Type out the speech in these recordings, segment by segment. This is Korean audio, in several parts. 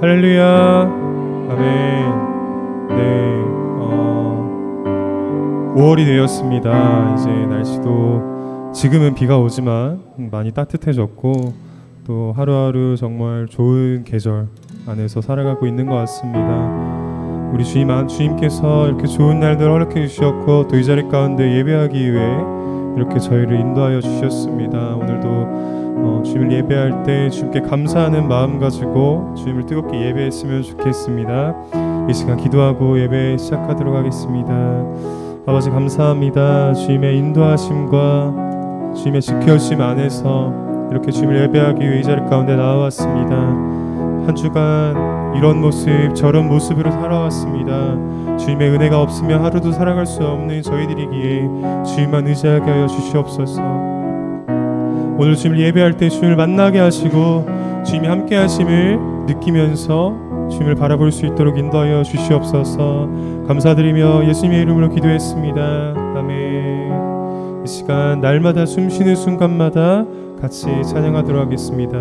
할렐루야. 아멘. 네, 5월이 되었습니다. 이제 날씨도 지금은 비가 오지만 많이 따뜻해졌고 또 하루하루 정말 좋은 계절 안에서 살아가고 있는 것 같습니다. 우리 주님께서 이렇게 좋은 날들 허락해 주셨고 또 이 자리 가운데 예배하기 위해 이렇게 저희를 인도하여 주셨습니다. 오늘도 주님을 예배할 때 주님께 감사하는 마음 가지고 주님을 뜨겁게 예배했으면 좋겠습니다. 이 시간 기도하고 예배 시작하도록 하겠습니다. 아버지 감사합니다. 주님의 인도하심과 주님의 지켜주심 안에서 이렇게 주님을 예배하기 위해 이 자리 가운데 나와왔습니다. 한 주간 이런 모습 저런 모습으로 살아왔습니다. 주님의 은혜가 없으면 하루도 살아갈 수 없는 저희들이기에 주님만 의지하게 하여 주시옵소서. 오늘 주님을 예배할 때 주님을 만나게 하시고 주님이 함께 하심을 느끼면서 주님을 바라볼 수 있도록 인도하여 주시옵소서. 감사드리며 예수님의 이름으로 기도했습니다. 아멘. 이 시간 날마다 숨쉬는 순간마다 같이 찬양하도록 하겠습니다.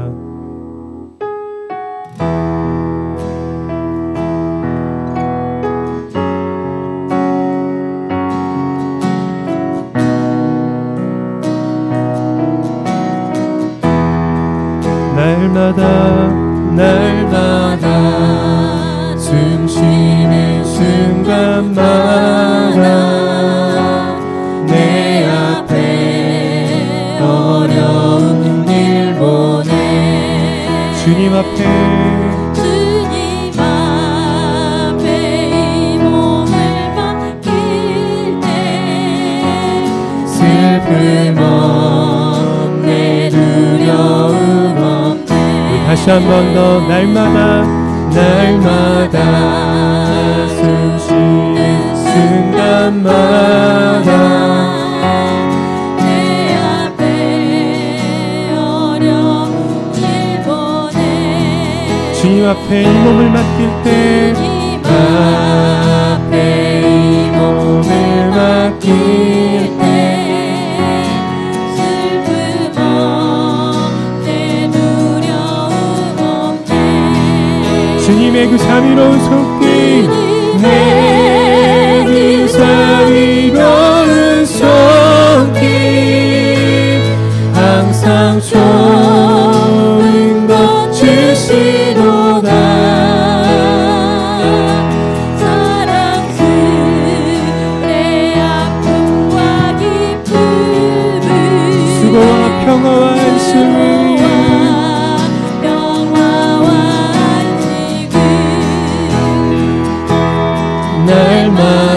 날마다 숨쉬는 순간마다 내 앞에 어려운 일 보내 주님 앞에 이 몸을 맡길 때 슬픔 없네 두려움 없네 다시 한 번 더 날마다 숨쉬는 순간마다 내 앞에 어려운 일 보내 주님 앞에 이 몸을 맡길 때 주님 앞에 이 몸을 맡길 때 슬픔 없네 두려움 없네 주님의 그 자비로운 손길 내 그 자비로운 손길 항상 좋은 것 주시도다 사랑스레 아픔과 기쁨을 수고와 평화와 안식을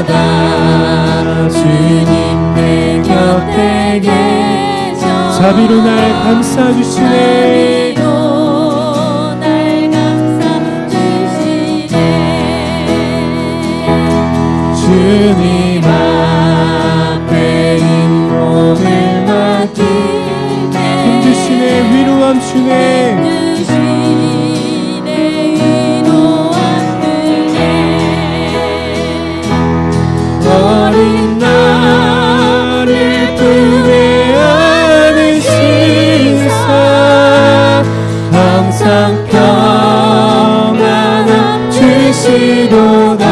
날마다 주님 내 곁에 계셔 자비로 날 감싸주시네 주님 앞에 이 몸을 맡길 때 힘주시네 위로함 주네 어린 나를 품에 안으시사 항상 평안함 주시도다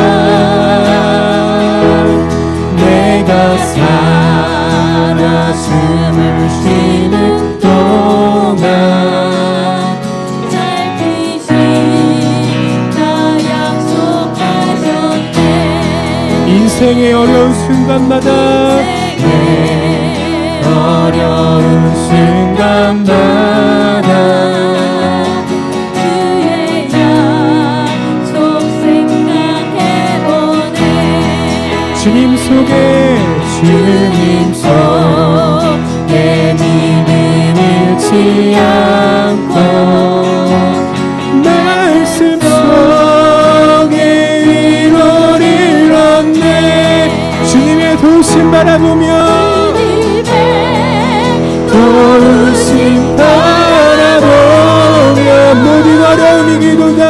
내가 살아 숨을 쉬는 동안 인생의 어려운 순간마다 어려운 순간마다 그의 약속 생각해보네 주님 속에 내 믿음 잃지 않고 말씀 속에 위로를 얻네 주님의 도우심 바라보며 모든 어려움이 기도다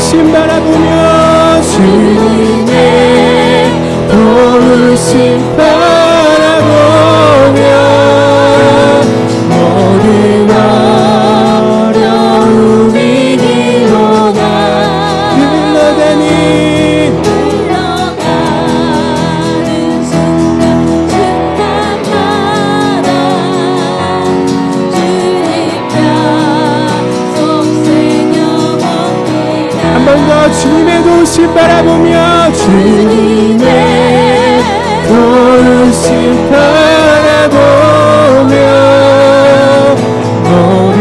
도우심 바라보며 주님의 도우심 바라보며 모든 어려움이 일어나 흘러가는 순간 순간마다 주님 약속 새겨봅니다. 한 번 더 주님의 도우심 바라보며 주님의 도우심 바라보며 모든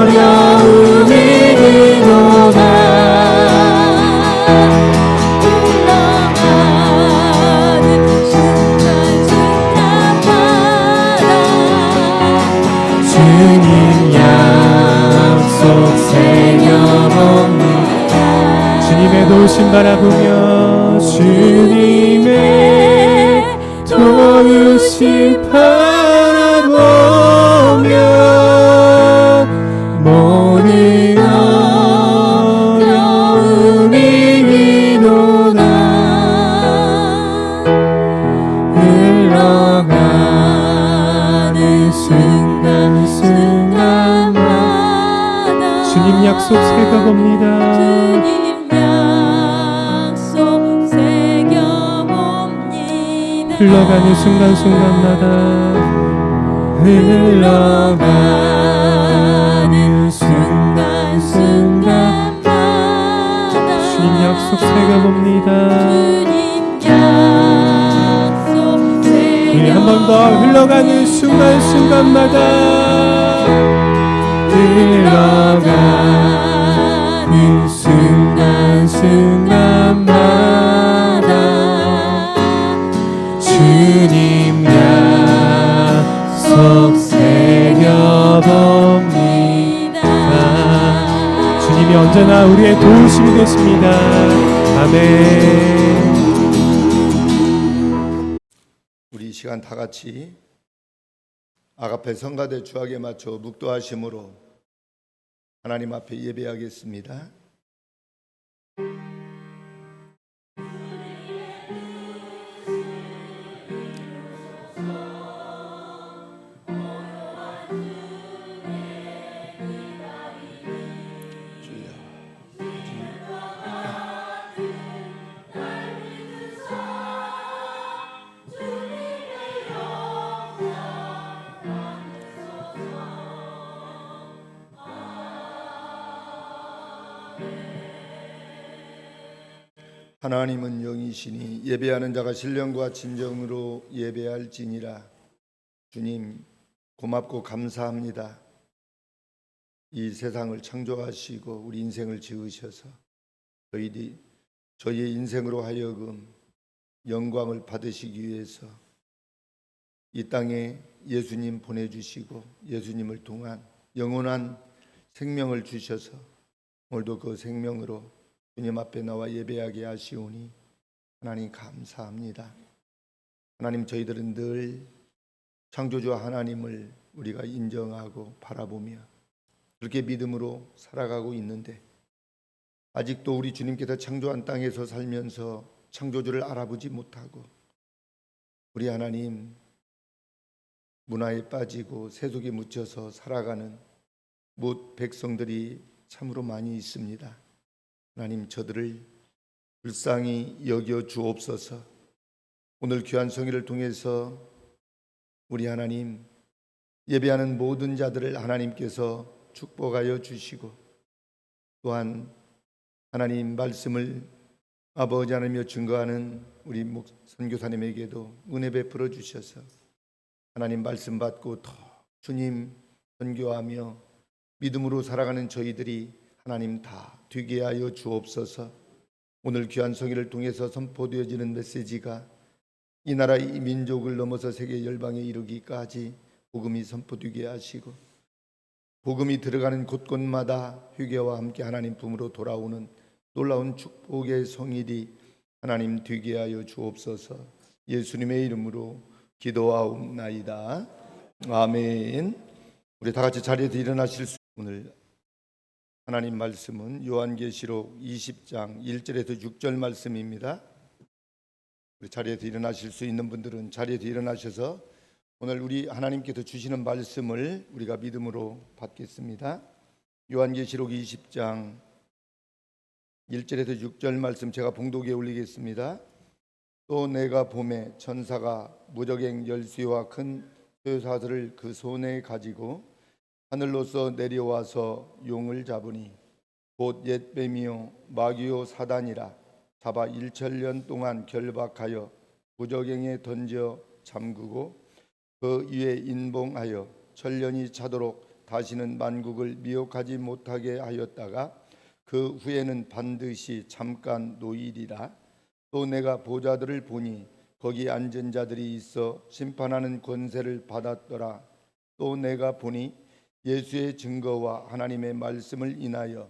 어려움이 일어나 흘러가는 순간 순간마다 주님 약속 새겨봅니다. 주님의 도우심 바라보며 주님의 도우심 바라보며 모든 어려움이 일어나 흘러가는 순간순간마다 주님 약속 새겨봅니다. 주님 약속 새겨봅니다. 흘러가는 순간순간마다 흘러가는 순간순간마다 주님 약속 새겨봅니다. 주님 약속 우리 한 번 더 흘러가는 순간순간마다 흘러가는 순간순간마다 주님 약속 새겨봅니다. 주님이 언제나 우리의 도우심이 되십니다. 아멘. 우리 이 시간 다 같이 아가페 성가대 주악에 맞춰 묵도하심으로 하나님 앞에 예배하겠습니다. 하나님은 영이시니 예배하는 자가 신령과 진정으로 예배할지니라. 주님 고맙고 감사합니다. 이 세상을 창조하시고 우리 인생을 지으셔서 저희의 인생으로 하여금 영광을 받으시기 위해서 이 땅에 예수님 보내주시고 예수님을 통한 영원한 생명을 주셔서 오늘도 그 생명으로 주님 앞에 나와 예배하게 하시오니 하나님 감사합니다. 하나님 저희들은 늘 창조주 하나님을 우리가 인정하고 바라보며 그렇게 믿음으로 살아가고 있는데 아직도 우리 주님께서 창조한 땅에서 살면서 창조주를 알아보지 못하고 우리 하나님 문화에 빠지고 세속에 묻혀서 살아가는 못 백성들이 참으로 많이 있습니다. 하나님 저들을 불쌍히 여겨 주옵소서. 오늘 귀한 성회를 통해서 우리 하나님 예배하는 모든 자들을 하나님께서 축복하여 주시고 또한 하나님 말씀을 아버지 하나님여 증거하는 우리 선교사님에게도 은혜 베풀어 주셔서 하나님 말씀 받고 더 주님 선교하며 믿음으로 살아가는 저희들이 하나님 다 되게 하여 주옵소서. 오늘 귀한 성회를 통해서 선포되어지는 메시지가 이 나라 이 민족을 넘어서 세계 열방에 이르기까지 복음이 선포되게 하시고 복음이 들어가는 곳곳마다 회개와 함께 하나님 품으로 돌아오는 놀라운 축복의 성일이 하나님 되게 하여 주옵소서. 예수님의 이름으로 기도하옵나이다. 아멘. 우리 다 같이 자리에서 일어나실 수 오늘 하나님 말씀은 요한계시록 20장 1절에서 6절 말씀입니다. 우리 자리에서 일어나실 수 있는 분들은 자리에서 일어나셔서 오늘 우리 하나님께서 주시는 말씀을 우리가 믿음으로 받겠습니다. 요한계시록 20장 1절에서 6절 말씀 제가 봉독에 올리겠습니다. 또 내가 봄에 천사가 무저갱 열쇠와 큰 쇠사슬을 그 손에 가지고 하늘로서 내려와서 용을 잡으니 곧 옛뱀이요 마귀요 사단이라 잡아 1천년 동안 결박하여 무저갱에 던져 잠그고 그 위에 인봉하여 천년이 차도록 다시는 만국을 미혹하지 못하게 하였다가 그 후에는 반드시 잠깐 노일이라. 또 내가 보좌들을 보니 거기 앉은 자들이 있어 심판하는 권세를 받았더라. 또 내가 보니 예수의 증거와 하나님의 말씀을 인하여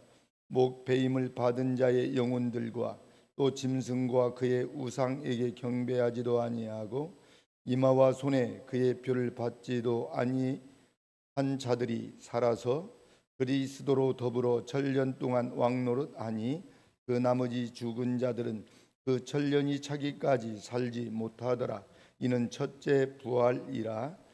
목배임을 받은 자의 영혼들과 또 짐승과 그의 우상에게 경배하지도 아니하고 이마와 손에 그의 표를 받지도 아니한 자들이 살아서 그리스도로 더불어 천년 동안 왕노릇하니 그 나머지 죽은 자들은 그 천년이 차기까지 살지 못하더라. 이는 첫째 부활이라.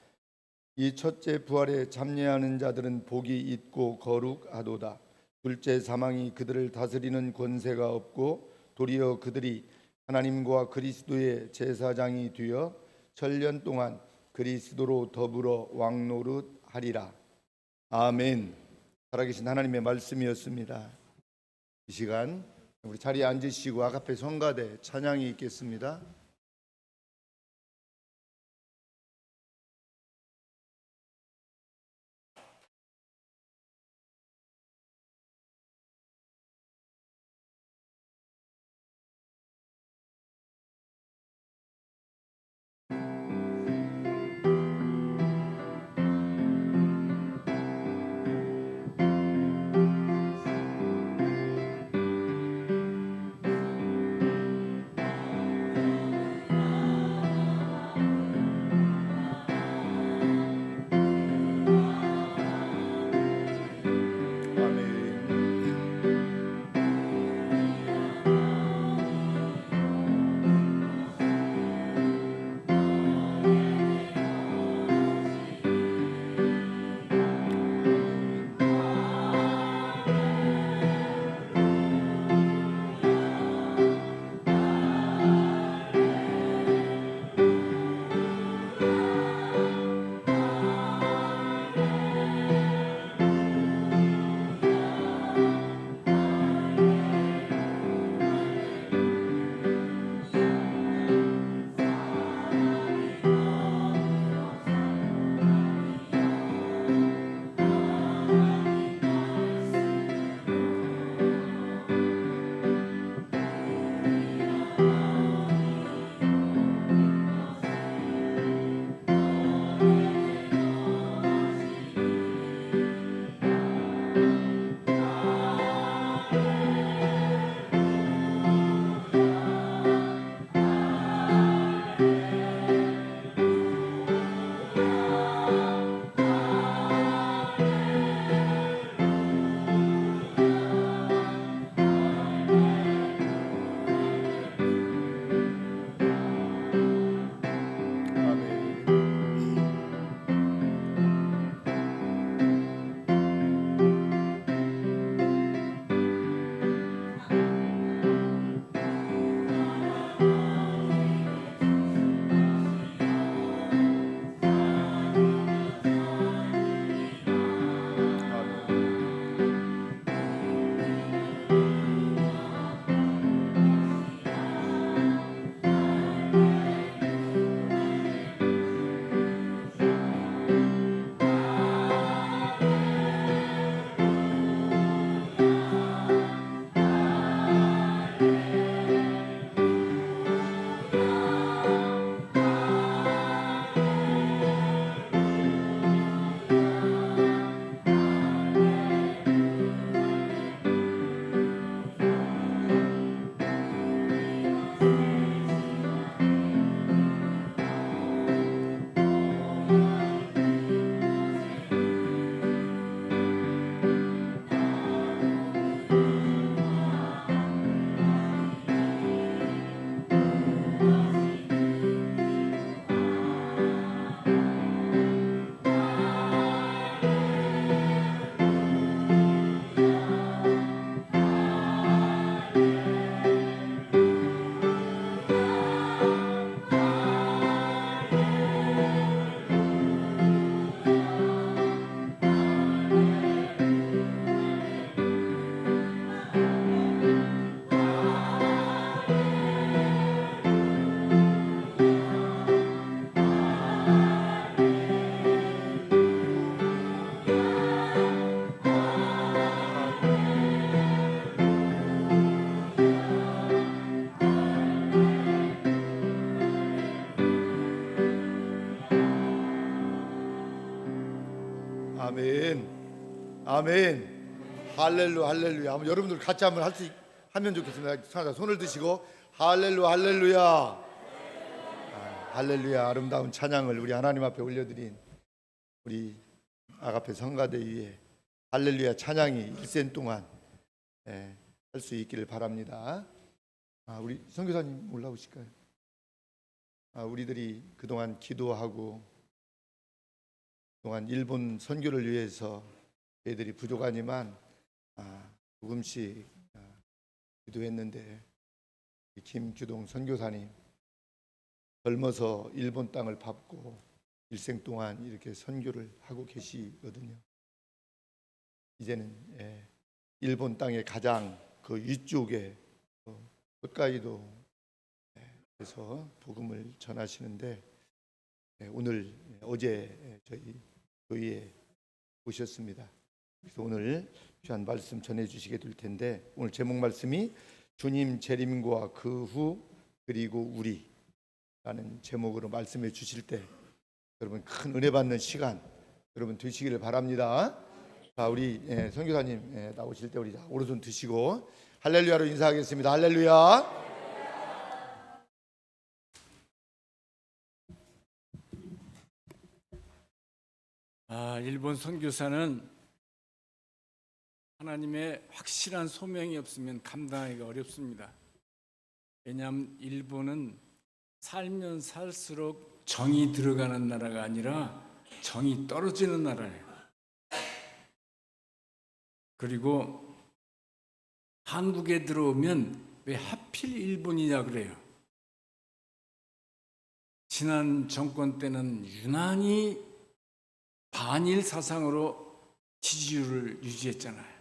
이 첫째 부활에 참여하는 자들은 복이 있고 거룩하도다. 둘째 사망이 그들을 다스리는 권세가 없고 도리어 그들이 하나님과 그리스도의 제사장이 되어 천년 동안 그리스도로 더불어 왕노릇하리라. 아멘. 살아계신 하나님의 말씀이었습니다. 이 시간 우리 자리에 앉으시고 아가페 성가대 찬양이 있겠습니다. 아멘. 아멘. 할렐루야, 할렐루야. 한번 여러분들 같이 한번 하면 좋겠습니다. 손을 드시고 할렐루야, 할렐루야. 할렐루야. 아름다운 찬양을 우리 하나님 앞에 올려드린 우리 아가페 성가대 위에 할렐루야 찬양이 일생 동안 할 수 있기를 바랍니다. 우리 선교사님 올라오실까요? 우리들이 그동안 기도하고 그동안 일본 선교를 위해서 저희들이 부족하지만 조금씩 기도했는데 김규동 선교사님 젊어서 일본 땅을 밟고 일생 동안 이렇게 선교를 하고 계시거든요. 이제는 일본 땅의 가장 그 위쪽에 홋카이도에서 복음을 전하시는데 오늘 어제 저희 교회에 오셨습니다. 그래서 오늘 귀한 말씀 전해주시게 될 텐데 오늘 제목 말씀이 주님 재림과 그 후 그리고 우리라는 제목으로 말씀해 주실 때 여러분 큰 은혜 받는 시간 여러분 되시기를 바랍니다. 자, 우리 선교사님 나오실 때 우리 오른손 드시고 할렐루야로 인사하겠습니다. 할렐루야. 일본 선교사는 하나님의 확실한 소명이 없으면 감당하기가 어렵습니다. 왜냐하면 일본은 살면 살수록 정이 들어가는 나라가 아니라 정이 떨어지는 나라예요. 그리고 한국에 들어오면 왜 하필 일본이냐 그래요. 지난 정권 때는 유난히 반일 사상으로 지지율을 유지했잖아요.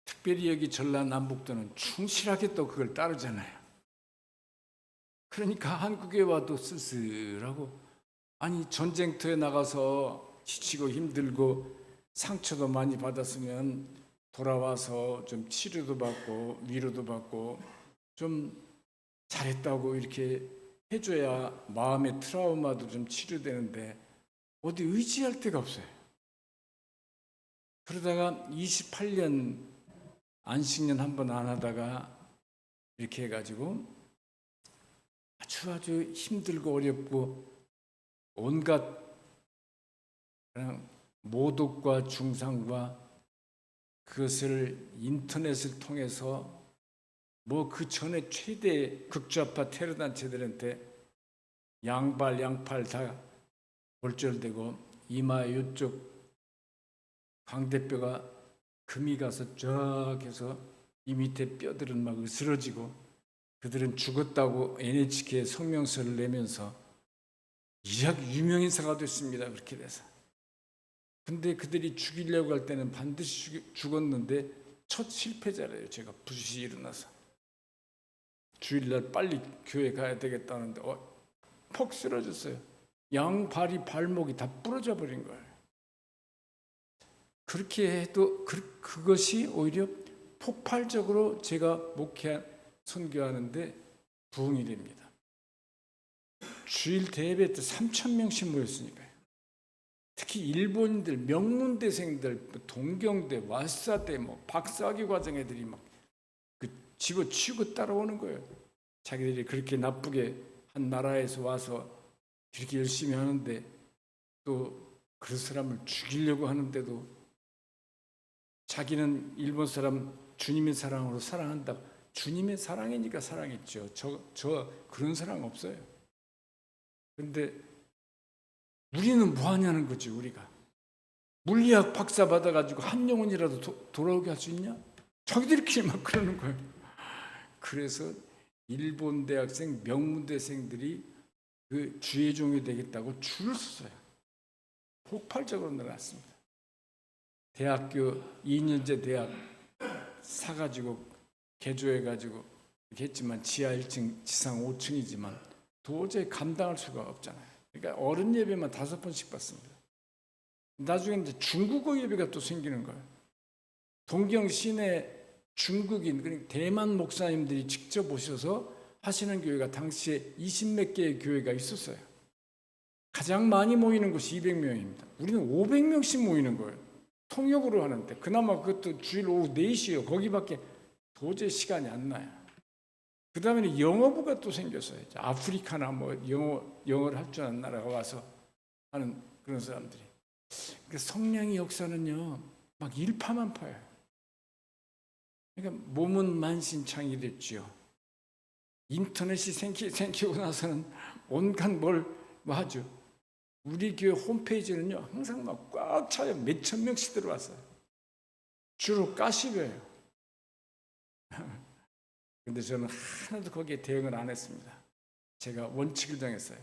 특별히 여기 전라남북도는 충실하게 또 그걸 따르잖아요. 그러니까 한국에 와도 쓸쓸하고 아니 전쟁터에 나가서 지치고 힘들고 상처도 많이 받았으면 돌아와서 좀 치료도 받고 위로도 받고 좀 잘했다고 이렇게 해줘야 마음의 트라우마도 좀 치료되는데 어디 의지할 데가 없어요. 그러다가 28년 안식년 한 번 안 하다가 이렇게 해가지고 아주 힘들고 어렵고 온갖 그냥 모독과 중상과 그것을 인터넷을 통해서 뭐 그 전에 최대 극좌파 테러 단체들한테 양팔 다 골절되고 이마 이쪽 광대뼈가 금이 가서 쫙 해서 이 밑에 뼈들은 막 으스러지고 그들은 죽었다고 NHK에 성명서를 내면서 유명인사가 됐습니다. 그렇게 돼서. 근데 그들이 죽이려고 할 때는 반드시 죽었는데 첫 실패자래요. 제가 부시 일어나서 주일날 빨리 교회 가야 되겠다는데 퍽 쓰러졌어요. 양발이 발목이 다 부러져 버린 거예요. 그렇게 해도 그것이 오히려 폭발적으로 제가 선교하는데 부흥이 됩니다. 주일 대예배 때 3,000명씩 모였으니까요. 특히 일본인들, 명문대생들, 동경대, 와사대, 박사학위 과정 애들이 막 집어치우고 따라오는 거예요. 자기들이 그렇게 나쁘게 한 나라에서 와서 그렇게 열심히 하는데 또 그 사람을 죽이려고 하는데도 자기는 일본 사람 주님의 사랑으로 사랑한다. 주님의 사랑이니까 사랑했죠. 저 그런 사랑 없어요. 근데 우리는 뭐 하냐는 거지. 우리가 물리학 박사 받아가지고 한 영혼이라도 돌아오게 할 수 있냐? 자기들끼리 막 그러는 거예요. 그래서 일본 대학생 명문대생들이 그 주의 종이 되겠다고 줄을 섰어요. 폭발적으로 늘어났습니다. 대학교 2년제 대학 사가지고 개조해가지고 이렇게 했지만 지하 1층, 지상 5층이지만 도저히 감당할 수가 없잖아요. 그러니까 어른 예배만 5번씩 받습니다. 나중에 이제 중국어 예배가 또 생기는 거예요. 동경 시내 중국인, 그러니까 대만 목사님들이 직접 오셔서 하시는 교회가 당시에 20몇 개의 교회가 있었어요. 가장 많이 모이는 곳이 200명입니다. 우리는 500명씩 모이는 거예요. 통역으로 하는데 그나마 그것도 주일 오후 4시요. 거기밖에 도저히 시간이 안 나요. 그 다음에는 영어부가 또 생겼어요. 아프리카나 뭐 영어를 할 줄 아는 나라가 와서 하는 그런 사람들이. 그러니까 성령의 역사는요, 막 일파만파예요. 그러니까 몸은 만신창이 됐지요. 인터넷이 생기고 나서는 온갖 뭐 하죠. 우리 교회 홈페이지는요, 항상 막 꽉 차요. 몇천 명씩 들어왔어요. 주로 가십이에요. 근데 저는 하나도 거기에 대응을 안 했습니다. 제가 원칙을 정했어요.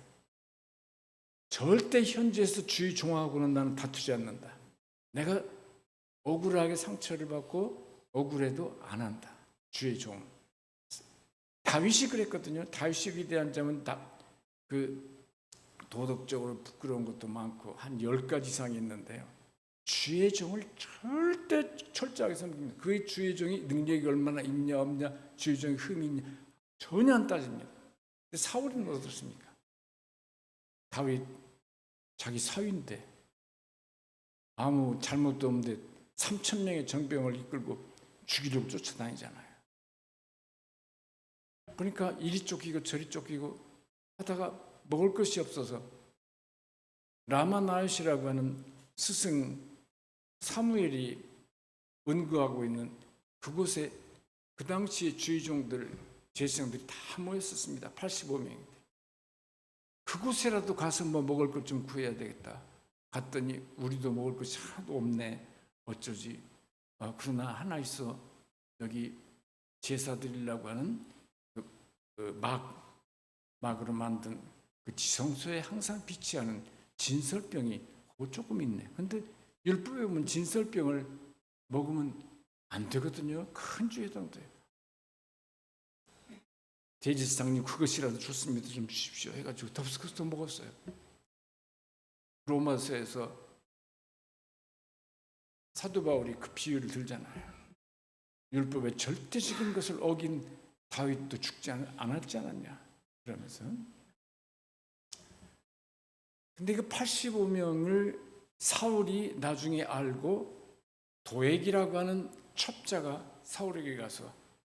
절대 현지에서 주의 종하고는 나는 다투지 않는다. 내가 억울하게 상처를 받고 억울해도 안 한다. 주의 종. 다윗이 그랬거든요. 다윗이 위대한 점은 도덕적으로 부끄러운 것도 많고 한 10가지 이상이 있는데요. 주의 종을 절대 철저하게 섬깁니다. 그의 주의 종이 능력이 얼마나 있냐 없냐, 주의 종이 흠이 있냐 전혀 안 따집니다. 근데 사울은 어떻습니까? 다윗 자기 사위인데 아무 잘못도 없는데 3,000명의 정병을 이끌고 죽이려고 쫓아다니잖아요. 그러니까 이리 쫓기고 저리 쫓기고 하다가 먹을 것이 없어서 라마나요시라고 하는 스승 사무엘이 은거하고 있는 그곳에 그 당시에 주의종들, 제사장들이 다 모였었습니다. 85명인데 그곳에라도 가서 뭐 먹을 것 좀 구해야 되겠다. 갔더니 우리도 먹을 것이 하나도 없네. 어쩌지? 그러나 하나 있어. 여기 제사 드리려고 하는 막으로 만든 그 지성소에 항상 비치하는 진설병이 조금 있네. 근데 율법에 보면 진설병을 먹으면 안 되거든요. 큰 죄에 해당돼요. 대제사장님 그것이라도 좋습니다. 좀 주십시오. 해가지고 덥스커스 먹었어요. 로마서에서 사도 바울이 그 비유를 들잖아요. 율법의 절대적인 것을 어긴 다윗도 죽지 않았지 않았냐. 그러면서 근데 그 85명을 사울이 나중에 알고 도액이라고 하는 첩자가 사울에게 가서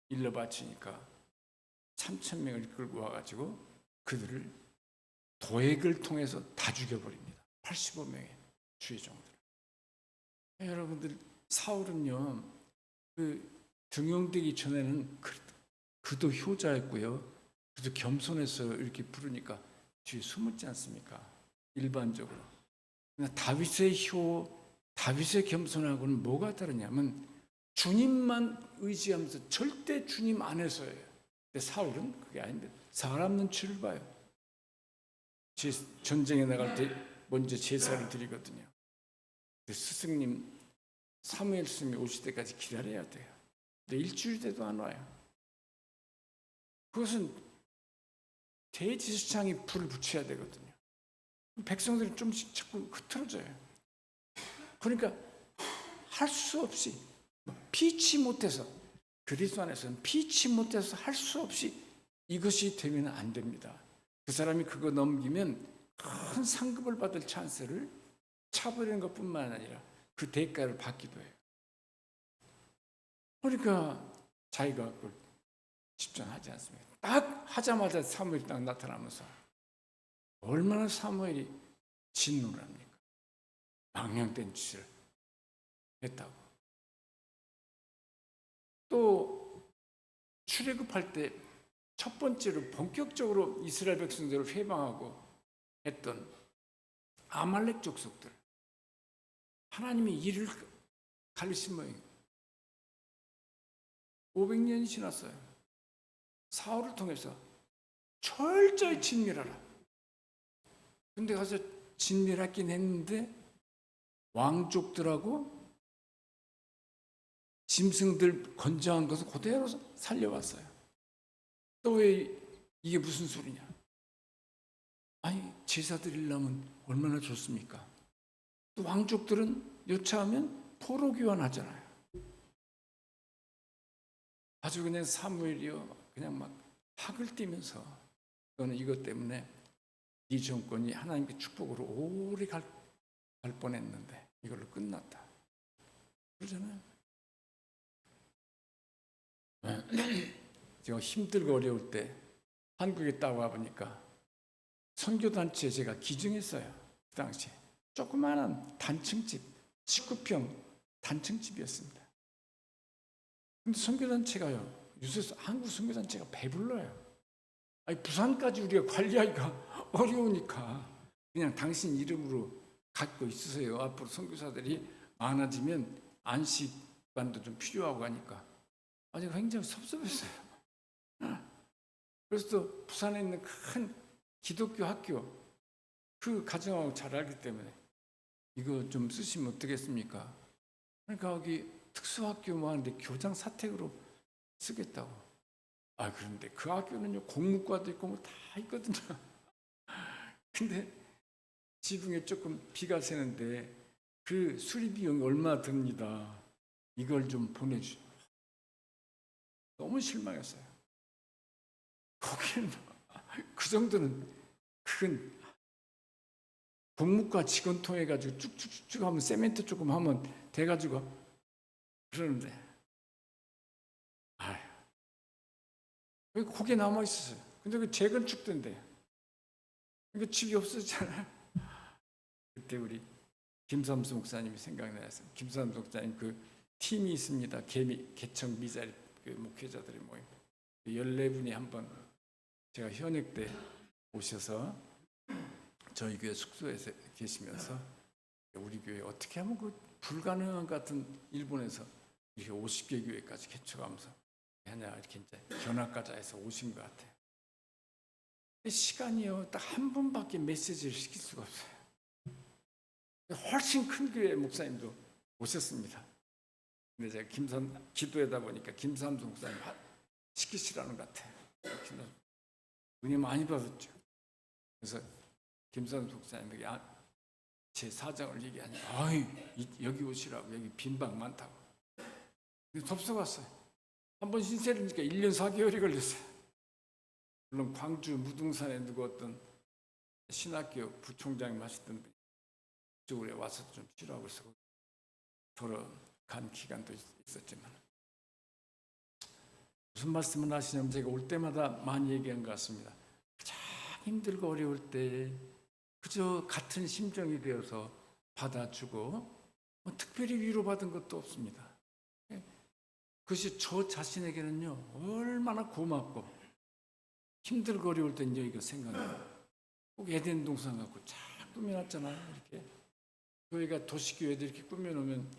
일러 바치니까 3,000명을 끌고 와가지고 그들을 도액을 통해서 다 죽여버립니다. 85명의 주의 종들. 여러분들 사울은요 그 등용되기 전에는 그도 효자였고요. 그도 겸손해서 이렇게 부르니까 뒤에 숨었지 않습니까? 일반적으로. 다윗의 다윗의 겸손하고는 뭐가 다르냐면 주님만 의지하면서 절대 주님 안에서예요. 근데 사울은 그게 아닙니다. 사람 눈치를 봐요. 전쟁에 나갈 때 먼저 제사를 드리거든요. 스승님 사무엘 스님이 오실 때까지 기다려야 돼요. 근데 일주일 돼도 안 와요. 그것은 대지수창이 불을 붙여야 되거든요. 백성들이 좀씩 자꾸 흐트러져요. 그러니까 할 수 없이 피치 못해서 그리스도 안에서는 피치 못해서 할 수 없이 이것이 되면 안 됩니다. 그 사람이 그거 넘기면 큰 상급을 받을 찬스를 차버리는 것뿐만 아니라 그 대가를 받기도 해요. 그러니까 자기가 그걸 집중하지 않습니까? 딱 하자마자 사무엘이 딱 나타나면서 얼마나 사무엘이 진노를 합니까? 망령된 짓을 했다고. 또 출애굽할 때 첫 번째로 본격적으로 이스라엘 백성들을 회방하고 했던 아말렉 족속들, 하나님이 이를 가르친 모양이에요. 500년이 지났어요. 사울을 통해서 철저히 진멸하라. 근데 가서 진멸하긴 했는데 왕족들하고 짐승들 건장한 것을 그대로 살려왔어요. 또 왜 이게 무슨 소리냐? 아니 제사 드리려면 얼마나 좋습니까? 또 왕족들은 여차하면 포로 교환하잖아요. 아주 그냥 사무엘이요 그냥 막 학을 띠면서 너는 이것 때문에 이 정권이 하나님의 축복으로 오래 갈 뻔했는데 이걸로 끝났다. 그러잖아요. 제가 힘들고 어려울 때 한국에 딱 와보니까 선교단체에 제가 기증했어요. 그 당시에 조그마한 단층집 19평 단층집이었습니다. 근데 선교단체가요, 요새 한국 선교단체가 배불러요. 아니, 부산까지 우리가 관리하기가 어려우니까 그냥 당신 이름으로 갖고 있으세요. 앞으로 선교사들이 많아지면 안식관도 좀 필요하고 하니까 아주 굉장히 섭섭했어요. 그래서 또 부산에 있는 큰 기독교 학교 그 가정하고 잘 알기 때문에 이거 좀 쓰시면 어떻겠습니까? 그러니까 여기 특수학교 뭐 하는데 교장 사택으로 쓰겠다고. 아, 그런데 그 학교는요 공무과도 있고 뭐 다 있거든요. 근데 지붕에 조금 비가 새는데 그 수리 비용이 얼마 듭니다. 이걸 좀 보내주. 너무 실망했어요. 거기는 그 정도는 큰 공무과 직원 통해 가지고 쭉쭉쭉 하면 세멘트 조금 하면 돼 가지고 그러는데 아휴 왜 거기에 남아 있었어요. 근데 그 재건축된대. 이거 집이 없어졌잖아요. 그때 우리 김삼수 목사님이 생각나서 김삼수 목사님 그 팀이 있습니다. 개척 미자리 그 목회자들의 모임 14분이 한번 제가 현역 때 오셔서 저희 교회 숙소에서 계시면서 우리 교회 어떻게 하면 그 불가능한 것 같은 일본에서 이렇게 50개 교회까지 개척하면서 하냐 이렇게 이제 견학까지 해서 오신 것 같아요. 시간이요 딱 한 번밖에 메시지를 시킬 수가 없어요. 훨씬 큰 교회 목사님도 오셨습니다. 근데 제가 기도하다 보니까 김삼수 목사님 시키시라는 것 같아요. 은혜 많이 받았죠. 그래서 김삼수 목사님에게 제 사정을 얘기하니 여기 오시라고 여기 빈방 많다고. 덥석 왔어요. 한번 신세리니까 1년 4개월이 걸렸어요. 물론 광주 무등산에 누구 어떤 신학교 부총장이 하시던 분이 이쪽으로 와서 좀 쉬라고 해서 돌아간 기간도 있었지만 무슨 말씀을 하시냐면 제가 올 때마다 많이 얘기한 것 같습니다. 가장 힘들고 어려울 때 그저 같은 심정이 되어서 받아주고 뭐 특별히 위로받은 것도 없습니다. 그것이 저 자신에게는요 얼마나 고맙고 힘들고 어려울 땐 이거 생각나요. 꼭 에덴 동산 갖고 잘 꾸며놨잖아요. 이렇게 교회가 도시교회들 이렇게 꾸며놓으면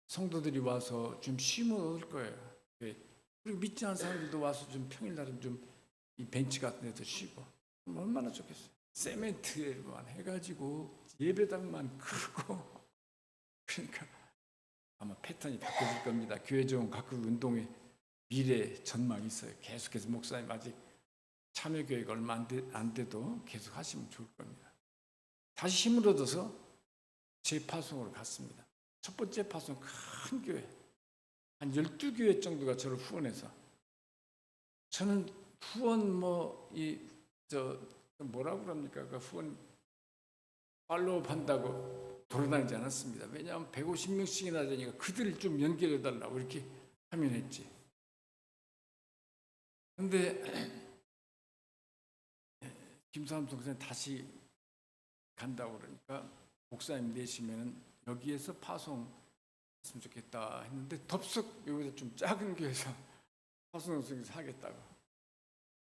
성도들이 와서 좀 쉼을 얻을 거예요. 그리고 믿지 않은 사람들도 와서 좀 평일날은 좀 이 벤치 같은 데서 쉬고 얼마나 좋겠어요. 세멘트만 해가지고 예배당만 크고 그러니까 아마 패턴이 바뀌어질 겁니다. 교회 좀 가끔 운동에 미래 전망이 있어요. 계속해서 목사님 아직 참여교회가 얼마 안 돼도 계속 하시면 좋을 겁니다. 다시 힘을 얻어서 재파송으로 갔습니다. 첫 번째 파송 큰 교회 한 12교회 정도가 저를 후원해서 저는 후원 뭐라고 그럽니까? 그 후원 팔로우 한다고 돌아다니지 않았습니다. 왜냐하면 150명씩이나 되니까 그들을 좀 연결해 달라고 이렇게 하면 했지. 그런데 김삼수 목사님 다시 간다고 그러니까 목사님 내시면은 여기에서 파송했으면 좋겠다 했는데 덥석 여기서 좀 작은 교회에서 파송에서 하겠다고.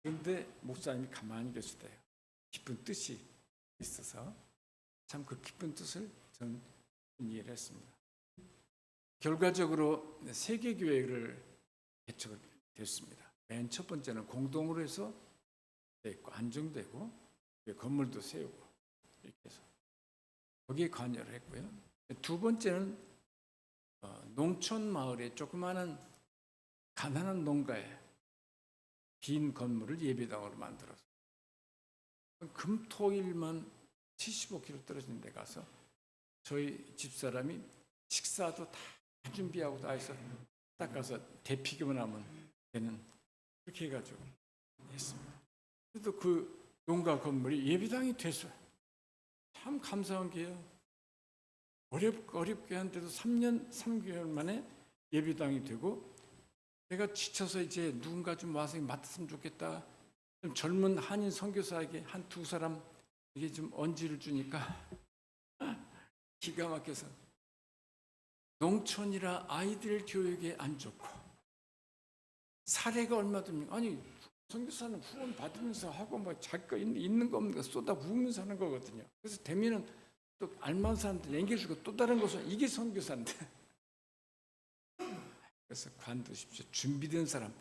그런데 목사님이 가만히 계실 때요. 깊은 뜻이 있어서 참 그 깊은 뜻을 저는 이해를 했습니다. 결과적으로 3개 교회를 개척을 됐습니다. 맨 첫 번째는 공동으로 해서 됐고 안정되고 건물도 세우고 이렇게 해서 거기에 관여를 했고요. 두 번째는 농촌 마을에 조그마한 가난한 농가에 빈 건물을 예배당으로 만들어서 금토일만 75km 떨어진 데 가서 저희 집사람이 식사도 다 준비하고 다 해서 딱 가서 대피기만 하면 되는 그렇게 해가지고 했습니다. 그래도 그 농가 건물이 예배당이 됐어요. 참 감사한 게요. 어렵게 한데도 3년 3개월 만에 예배당이 되고, 내가 지쳐서 이제 누군가 좀 와서 맡았으면 좋겠다. 좀 젊은 한인 선교사에게 한 두 사람 이게 좀 언지를 주니까 기가 막혀서, 농촌이라 아이들 교육에 안 좋고 사례가 얼마 됩니까? 아니 선교사는 후원 받으면서 하고 뭐 자기 거 있는 거 없는 거 쏟아 부으면서 하는 거거든요. 그래서 되면은 또 알만한 사람들 연결주고 또 다른 것은 이게 선교사인데. 그래서 관두십시오. 준비된 사람,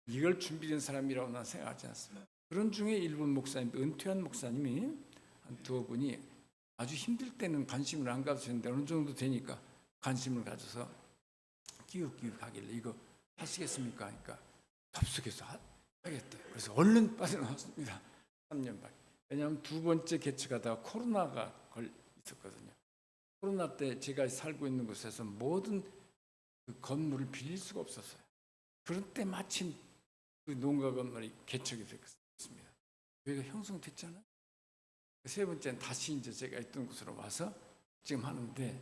이걸 준비된 사람이라고 난 생각하지 않습니다. 그런 중에 일본 목사님, 은퇴한 목사님이 한 두어 분이 아주 힘들 때는 관심을 안 가지셨는데 어느 정도 되니까 관심을 가져서 기웃기웃 하길래 이거 하시겠습니까? 하니까 덥석해서 하겠대. 그래서 얼른 빠져나왔습니다. 3년 반. 왜냐하면 두 번째 개척하다가 코로나가 있었거든요. 코로나 때 제가 살고 있는 곳에서 모든 그 건물을 빌릴 수가 없었어요. 그런 때 마침 그 농가 건물이 개척이 됐습니다. 교회가 형성됐잖아요. 세 번째는 다시 이제 제가 있던 곳으로 와서 지금 하는데,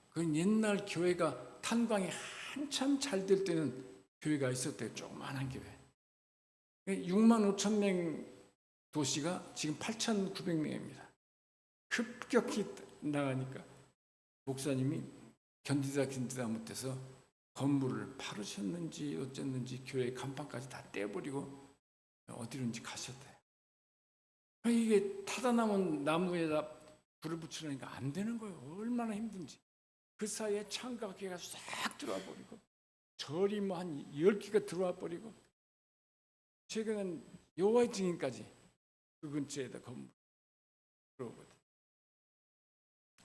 그 옛날 교회가 탄광이 한참 잘 될 때는 교회가 있었대요. 조그만한 교회. 6만 5천 명 도시가 지금 8,900명입니다. 급격히 나가니까 목사님이 견디다 못해서 건물을 팔으셨는지 어쨌는지 교회 간판까지 다 떼버리고 어디론지 가셨대요. 이게 타다 남은 나무에다 불을 붙이려니까 안 되는 거예요. 얼마나 힘든지. 그 사이에 창각기가 싹 들어와 버리고 절이 뭐 한 10개가 들어와 버리고, 최근엔 여호와의 증인까지 그 근처에다 건물 들어오거든요.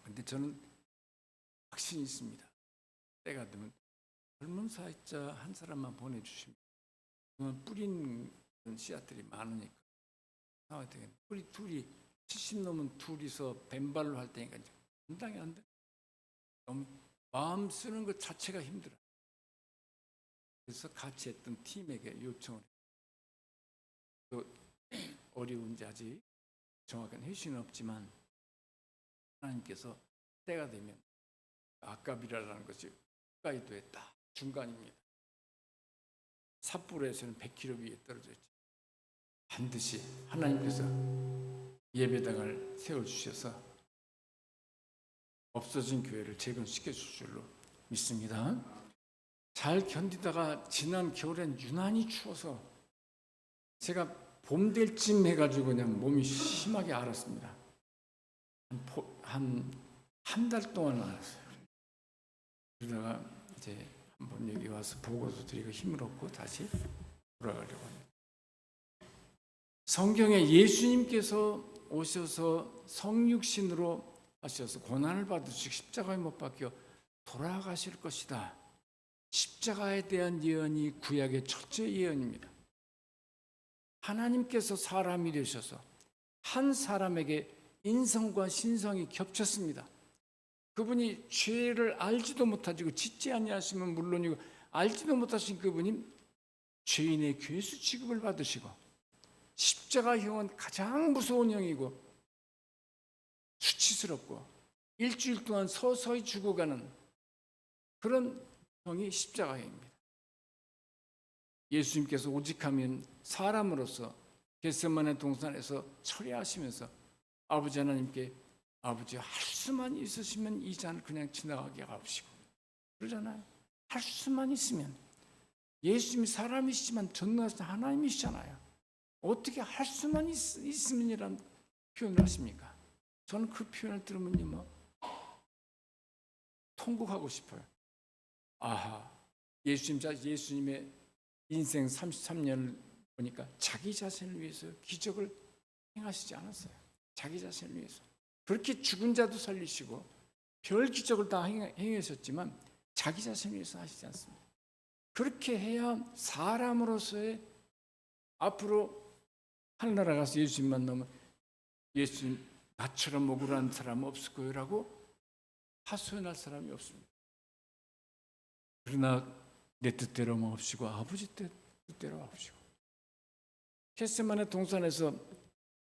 근데 저는 확신이 있습니다. 때가 되면 젊은 사역자 한 사람만 보내주시면, 그동안 뿌린 씨앗들이 많으니까 나와야 되겠네. 우리 둘이 70 넘은 둘이서 벤발로 할 테니까 이제 감당이 안 돼. 너무 마음 쓰는 것 자체가 힘들어. 그래서 같이 했던 팀에게 요청을 해요. 어려운지 아직 정확한 회신은 없지만 하나님께서 때가 되면 아까비라라는 것이 홋카이도에 딱 중간입니다. 삿포로에서는 100km 위에 떨어져 있죠. 반드시 하나님께서 예배당을 세워주셔서 없어진 교회를 재건시켜 줄 줄로 믿습니다. 잘 견디다가 지난 겨울엔 유난히 추워서 제가 봄 될 쯤 해가지고 그냥 몸이 심하게 앓았습니다. 한 달 동안 앓았어요. 그러다가 이제 한번 여기 와서 보고도 드리고 힘을 얻고 다시 돌아가려고 합니다. 성경에 예수님께서 오셔서 성육신으로 하셔서 고난을 받으시고 십자가에 못 박혀 돌아가실 것이다. 십자가에 대한 예언이 구약의 첫째 예언입니다. 하나님께서 사람이 되셔서 한 사람에게 인성과 신성이 겹쳤습니다. 그분이 죄를 알지도 못하시고 짓지 아니하시면 물론이고 알지도 못하신 그분이 죄인의 괴수 취급을 받으시고, 십자가형은 가장 무서운 형이고 수치스럽고 일주일 동안 서서히 죽어가는 그런 형이 십자가형입니다. 예수님께서 오직하면 사람으로서 겟세마네 동산에서 처리하시면서 아버지 하나님께 아버지 할 수만 있으시면 이 잔을 그냥 지나가게 하옵시고 그러잖아요. 할 수만 있으면. 예수님이 사람이시지만 전능하신 하나님이시잖아요. 어떻게 할 수만 있으면이란 표현을 하십니까? 저는 그 표현을 들으면요 통곡하고 싶어요. 아하, 예수님의 인생 33년을 보니까 자기 자신을 위해서 기적을 행하시지 않았어요. 자기 자신을 위해서. 그렇게 죽은 자도 살리시고 별 기적을 다 행하셨지만 자기 자신을 위해서 하시지 않습니다. 그렇게 해야 사람으로서의 앞으로 하늘나라 가서 예수님 만나면 예수님 나처럼 억울한 사람 없을 거라고 하소연할 사람이 없습니다. 그러나 내 뜻대로 마옵시고 아버지 뜻대로 마옵시고. 겟세마네 동산에서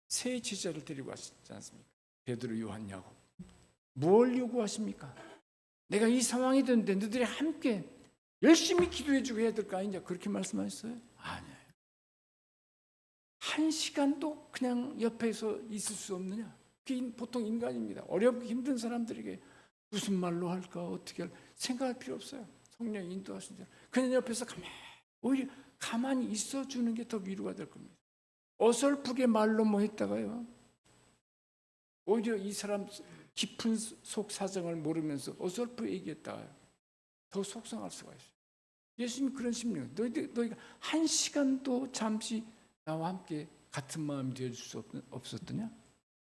세 제자를 데리고 왔지 않습니까? 베드로, 요한, 야곱. 뭘 요구하십니까? 내가 이 상황이 됐는데 너희들이 함께 열심히 기도해주고 해야 될 거 아니냐, 그렇게 말씀하셨어요? 아니에요. 한 시간도 그냥 옆에서 있을 수 없느냐? 그게 보통 인간입니다. 어렵고 힘든 사람들에게 무슨 말로 할까, 어떻게 할까 생각할 필요 없어요. 성령이 인도하신 대로 그냥 옆에서 오히려 가만히 있어주는 게 더 위로가 될 겁니다. 어설프게 말로 뭐 했다가요, 오히려 이 사람 깊은 속 사정을 모르면서 어설프게 얘기했다가요 더 속상할 수가 있어요. 예수님 그런 심리예요. 너희가 한 시간도 잠시 나와 함께 같은 마음이 되어줄 수 없었더냐?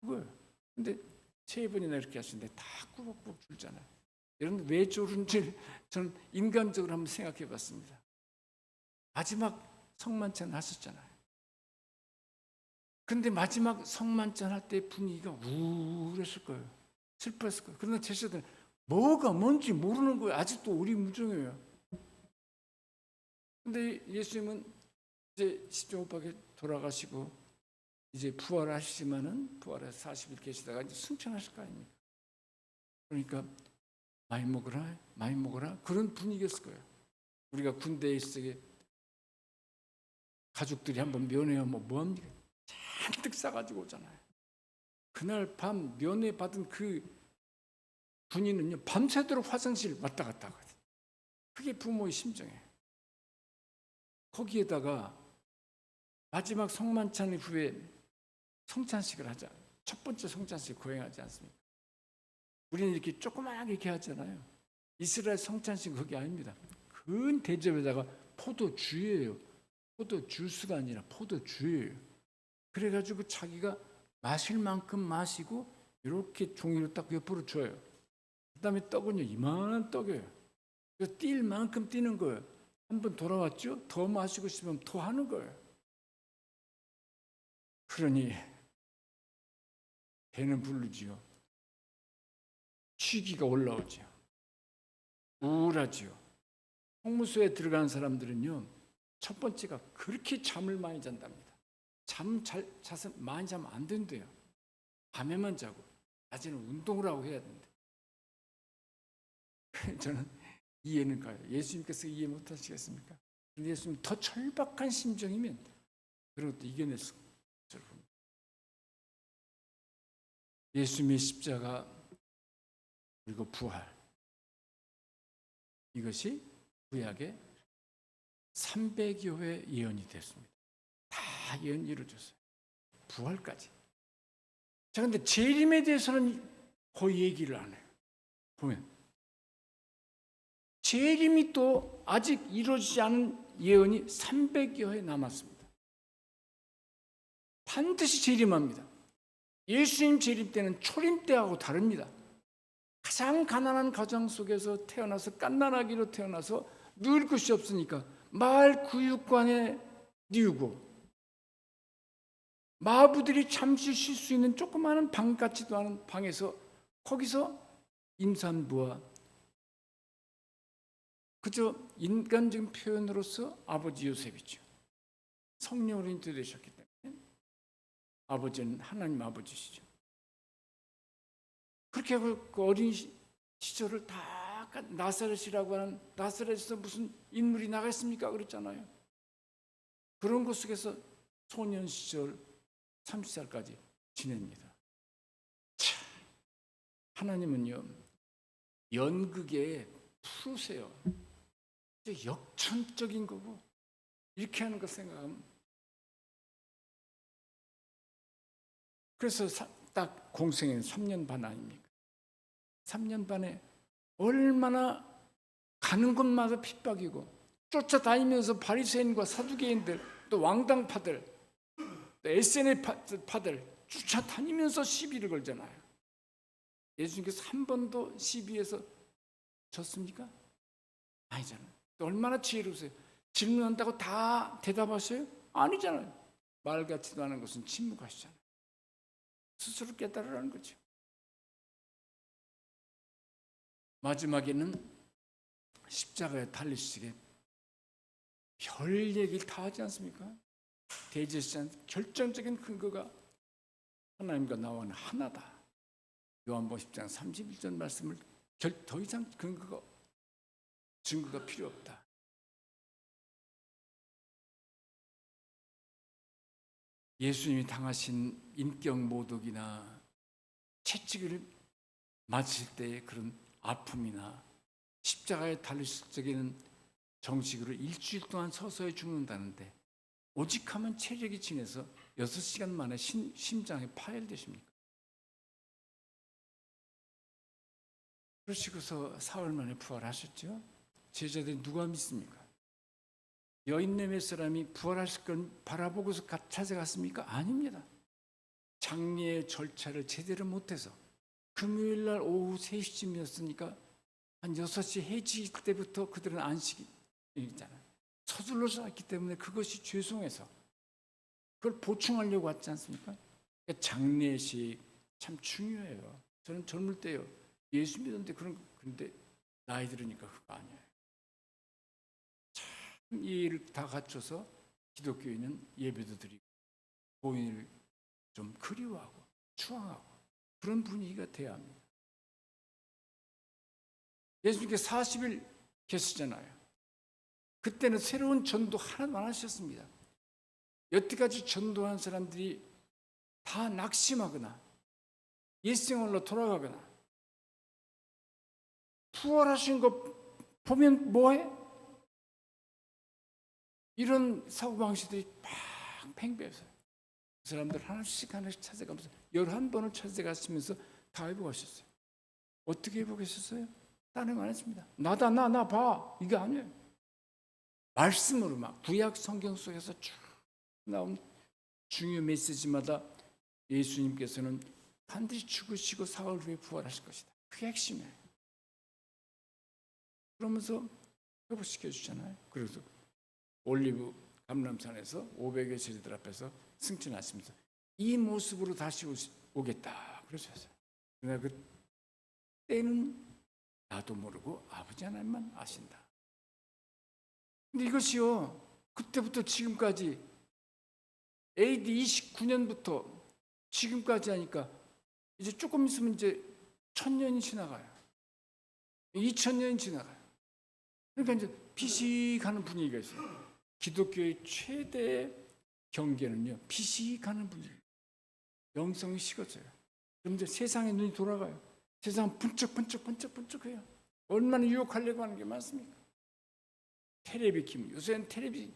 그거예요. 근데 세 번이나 이렇게 하시는데 다 꾸벅꾸벅 줄잖아요. 여러분 왜 졸은지 저는 인간적으로 한번 생각해 봤습니다. 마지막 성만찬 하셨잖아요. 근데 마지막 성만찬 할 때 분위기가 우울했을 거예요. 슬펐을 거예요. 그러나 제자들은 뭐가 뭔지 모르는 거예요. 아직도 우리무정해요. 근데 예수님은 이제 십자가에 돌아가시고 이제 부활하시지만은 부활해서 40일 계시다가 이제 승천하실 거 아닙니까? 그러니까 많이 먹어라, 많이 먹어라 그런 분위기였을 거예요. 우리가 군대에 있을 때 가족들이 한번 면회 오면 뭐합니까? 잔뜩 싸가지고 오잖아요. 그날 밤 면회 받은 그 군인은요 밤새도록 화장실 왔다 갔다 하거든요. 그게 부모의 심정이에요. 거기에다가 마지막 성만찬 후에 성찬식을 하자. 첫 번째 성찬식 거행하지 않습니까? 우리는 이렇게 조그만하게 이렇게 하잖아요. 이스라엘 성찬식 그게 아닙니다. 큰 대접에다가 포도주예요. 포도주스가 아니라 포도주예요. 그래가지고 자기가 마실 만큼 마시고 이렇게 종이로 딱 옆으로 줘요. 그 다음에 떡은요 이만한 떡이에요. 뛸 만큼 뛰는 거예요. 한번 돌아왔죠? 더 마시고 싶으면 더 하는 거예요. 그러니 배는 부르지요. 취기가 올라오지요. 우울하지요. 홍무소에 들어간 사람들은요 첫 번째가 그렇게 잠을 많이 잔답니다. 자서 많이 자면 안 된대요. 밤에만 자고 낮에는 운동을 하고 해야 된대. 저는 이해는 가요. 예수님께서 이해 못 하시겠습니까? 근데 예수님 더 절박한 심정이면 그런 것도 이겨낼 수 없어요. 예수님의 십자가 그리고 부활, 이것이 구약의 300여 회 예언이 됐습니다. 다 예언이 이루어졌어요. 부활까지. 자, 근데 재림에 대해서는 거의 얘기를 안 해요. 보면 재림이 또 아직 이루어지지 않은 예언이 300여 회 남았습니다. 반드시 재림합니다. 예수님 재림 때는 초림 때하고 다릅니다. 가장 가난한 가정 속에서 태어나서 갓난아기로 태어나서 누울 곳이 없으니까 마을 구육관에 뉘우고 마부들이 잠시 쉴 수 있는 조그마한 방 같지도 않은 방에서 거기서 임산부와 그저 인간적인 표현으로서 아버지 요셉이죠. 성령으로 인도되셨기 때문에 아버지는 하나님 아버지시죠. 그렇게 하고 그 어린 시절을 다 나사렛이라고 하는 나사렛에서 무슨 인물이 나갔습니까? 그랬잖아요. 그런 곳 속에서 소년 시절 30살까지 지냅니다. 참, 하나님은요 연극에 푸르세요. 역천적인 거고 이렇게 하는 거 생각하면 그래서 딱 공생애는 3년 반 아닙니까? 3년 반에 얼마나 가는 곳마다 핍박이고 쫓아다니면서 바리새인과 사두개인들 또 왕당파들 또 SNS파들 쫓아다니면서 시비를 걸잖아요. 예수님께서 한 번도 시비에서 졌습니까? 아니잖아요. 또 얼마나 지혜로우세요. 질문한다고 다 대답하세요? 아니잖아요. 말 같지도 않은 것은 침묵하시잖아요. 스스로 깨달으라는 거죠. 마지막에는 십자가에 달리시게 별 얘기를 다 하지 않습니까? 대제시한 결정적인 근거가 하나님과 나와는 하나다. 요한복음 10장 31절 말씀을 더 이상 증거가 필요 없다. 예수님이 당하신 인격 모독이나 채찍을 맞을 때의 그런 아픔이나 십자가에 달리실 적에는 정식으로 일주일 동안 서서히 죽는다는데 오직 하면 체력이 지내서 6시간 만에 심장에 파열되십니까? 그러시고서 사흘 만에 부활하셨죠? 제자들이 누가 믿습니까? 여인네 사람이 부활하실 걸 바라보고서 찾아갔습니까? 아닙니다. 장례의 절차를 제대로 못해서 금요일 날 오후 3시쯤이었으니까 한 6시 해질 때부터 그들은 안식일이잖아요. 서둘러서 왔기 때문에 그것이 죄송해서 그걸 보충하려고 왔지 않습니까? 그러니까 장례식 참 중요해요. 저는 젊을 때요. 예수 믿었는데 그런데 나이 들으니까 그거 아니에요. 참 이 일을 다 갖춰서 기독교인은 예배도 드리고 고인을 좀 그리워하고 추앙하고 그런 분위기가 돼야 합니다. 예수님께서 40일 계시잖아요. 그때는 새로운 전도 하나도 안 하셨습니다. 여태까지 전도한 사람들이 다 낙심하거나 옛생활로 돌아가거나 부활하신 거 보면 뭐해? 이런 사고방식들이 막 팽배해서요. 그 사람들 하나씩 찾아가면서 11번을 찾아가시면서 다 회복하셨어요. 어떻게 회복하셨어요? 다른 거 안 했습니다. 나다 나 봐. 이게 아니에요. 말씀으로 막 구약 성경 속에서 쭉 나온 중요 메시지마다 예수님께서는 반드시 죽으시고 사흘 후에 부활하실 것이다. 그게 핵심이에요. 그러면서 회복시켜 주잖아요. 그래서 올리브 감람산에서 500여 제자들 앞에서 승천하시면서 이 모습으로 다시 오겠다 그러셨어요. 그러나 그 때는 나도 모르고 아버지 하나님만 아신다. 근데 이것이요 그때부터 지금까지 AD 29년부터 지금까지 하니까 이제 조금 있으면 이제 1000년이 지나가요. 2000년이 지나가요. 그러니까 이제 피식하는 분위기가 있어요. 기독교의 최대 경계는요 피식하는 분위기. 영성이 식어져요. 그럼 이제 세상의 눈이 돌아가요. 세상은 번쩍번쩍해요. 얼마나 유혹하려고 하는 게 많습니까? 텔레비 킴 요새는 텔레비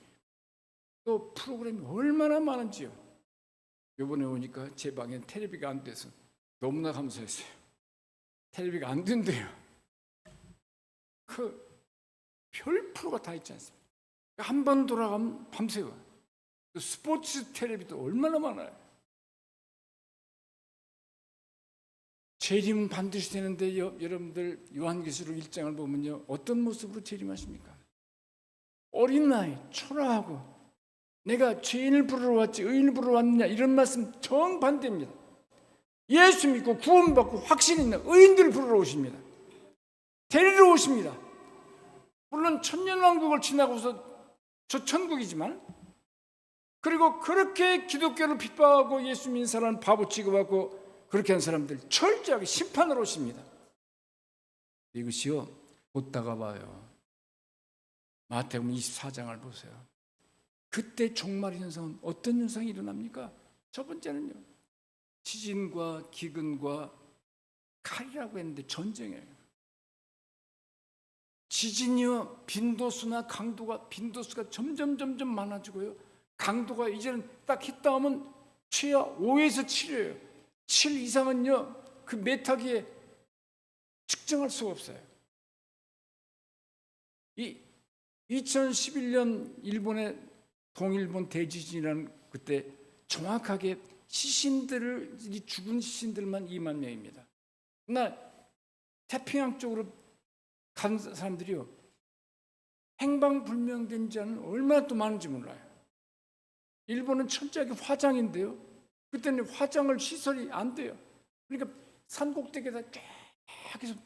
또 프로그램이 얼마나 많은지요. 이번에 오니까 제 방엔 텔레비가 안 돼서 너무나 감사했어요. 텔레비가 안 된대요. 그 별 프로가 다 있지 않습니까? 한 번 돌아가면 밤새워. 스포츠 텔레비도 얼마나 많아요. 재림 반드시 되는데 여러분들 요한계시록 1장을 보면요 어떤 모습으로 재림하십니까? 어린 나이 초라하고 내가 죄인을 부르러 왔지 의인을 부르러 왔느냐 이런 말씀 정반대입니다. 예수 믿고 구원받고 확신 있는 의인들을 부르러 오십니다. 데리러 오십니다. 물론 천년왕국을 지나고서 저 천국이지만 그리고 그렇게 기독교를 핍박하고 예수 믿는 사람을 바보 취급하고 그렇게 한 사람들 철저하게 심판으로 오십니다. 이것이요 곧 다가와요. 마태복음 24장을 보세요. 그때 종말 현상은 어떤 현상이 일어납니까? 첫 번째는요 지진과 기근과 칼이라고 했는데 전쟁이에요. 지진이요 빈도수나 강도가 빈도수가 점점 많아지고요 강도가 이제는 딱 했다 하면 최하 5에서 7이에요 7 이상은요 그 메타기에 측정할 수가 없어요. 이 2011년 일본의 동일본 대지진이라는 그때 정확하게 시신들을 죽은 시신들만 2만 명입니다. 그러나 태평양 쪽으로 간 사람들이요 행방불명된 자는 얼마나 또 많은지 몰라요. 일본은 철저하게 화장인데요 그때는 화장을 시설이 안 돼요. 그러니까 산꼭대기에다 계속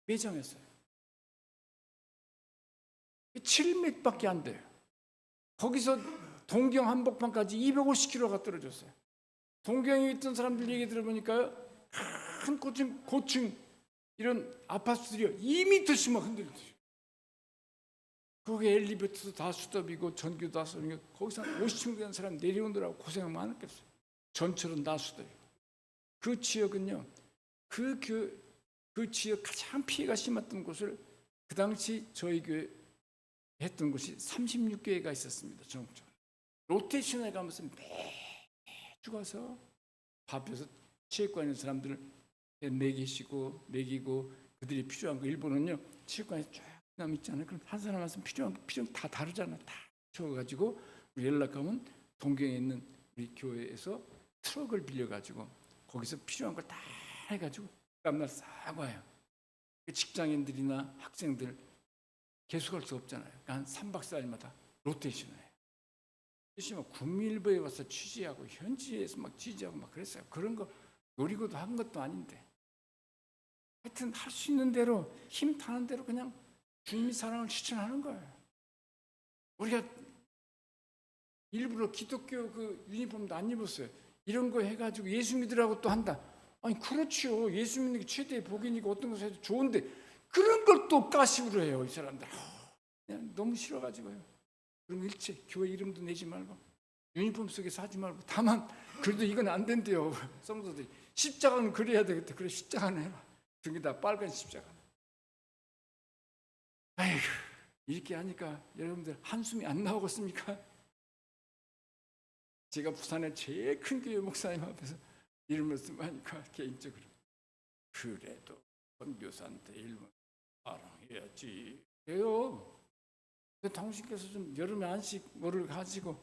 매장했어요. 7m밖에 안 돼요. 거기서 동경 한복판까지 250km가 떨어졌어요. 동경에 있던 사람들 얘기 들어보니까요, 큰 고층 이런 아파트들이요 2m씩 막 흔들리더라고요. 거기 엘리베이터도 다 수답이고 전기도 다 수답이고 거기서 50층 된 사람 내려오느라고 고생 많았겠어요. 전철은 다 수답이고. 그 지역은요, 그 지역 가장 피해가 심했던 곳을 그 당시 저희 교회 했던 곳이 36교회가 있었습니다. 전국적으로. 로테이션에 가면서 매주 가서 밥에서 체육관에 있는 사람들을 먹이고 그들이 필요한 거. 일본은요 체육관에 쫙 남 있잖아요. 그럼 한 사람 한 사람 필요한 다 다르잖아. 다 줘가지고 연락하면 동경에 있는 우리 교회에서 트럭을 빌려가지고 거기서 필요한 걸 다 해가지고 다음날 싹 와요. 직장인들이나 학생들 계속할 수 없잖아요. 그러니까 한 3박 4일마다 로테이션을 해요. 국민일보에 와서 취재하고 현지에서 막 취재하고 막 그랬어요. 그런 거 노리고도 한 것도 아닌데 하여튼 할 수 있는 대로 힘 타는 대로 그냥 주님의 사랑을 실천하는 거예요. 우리가 일부러 기독교 그 유니폼도 안 입었어요. 이런 거 해가지고 예수 믿으라고 또 한다. 아니 그렇죠. 예수 믿는 게 최대의 복이니까 어떤 것을 해도 좋은데 그런 걸 또 가십으로 해요. 이 사람들 그냥 너무 싫어가지고요. 그럼 일체 교회 이름도 내지 말고 유니폼 속에서 하지 말고 다만 그래도 이건 안 된대요. 성도들이 십자가는 그래야 되겠다. 그래 십자가는 해라. 등에다 빨간 십자가. 아이고 이렇게 하니까 여러분들 한숨이 안 나오겠습니까? 제가 부산의 제일 큰 교회 목사님 앞에서 이런 말씀하니까 개인적으로 그래도 선교사한테 일본 사랑해야지 해요. 당신께서 좀 여름에 안식 뭐를 가지고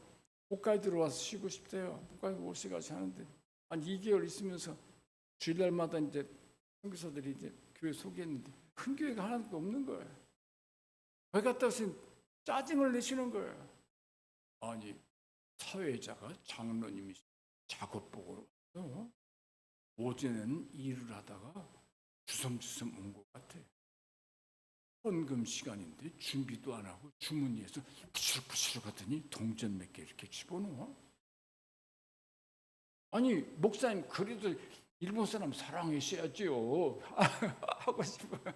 홋카이도로 와서 쉬고 싶대요. 홋카이도 오시가지 하는데 한 2개월 있으면서 주일날마다 이제 선교사들이 이제 교회 소개했는데 큰 교회가 하나도 없는 거예요. 거기 갔다 와서 짜증을 내시는 거예요. 아니 사회자가 장로님이 작업복으로 와서 오전에는 일을 하다가 주섬주섬 온 것 같아. 헌금 시간인데 준비도 안 하고 주머니에서 부실부실 하더니 동전 몇 개 이렇게 집어넣어. 아니 목사님 그래도 일본 사람 사랑하셔야지요 하고 싶어요.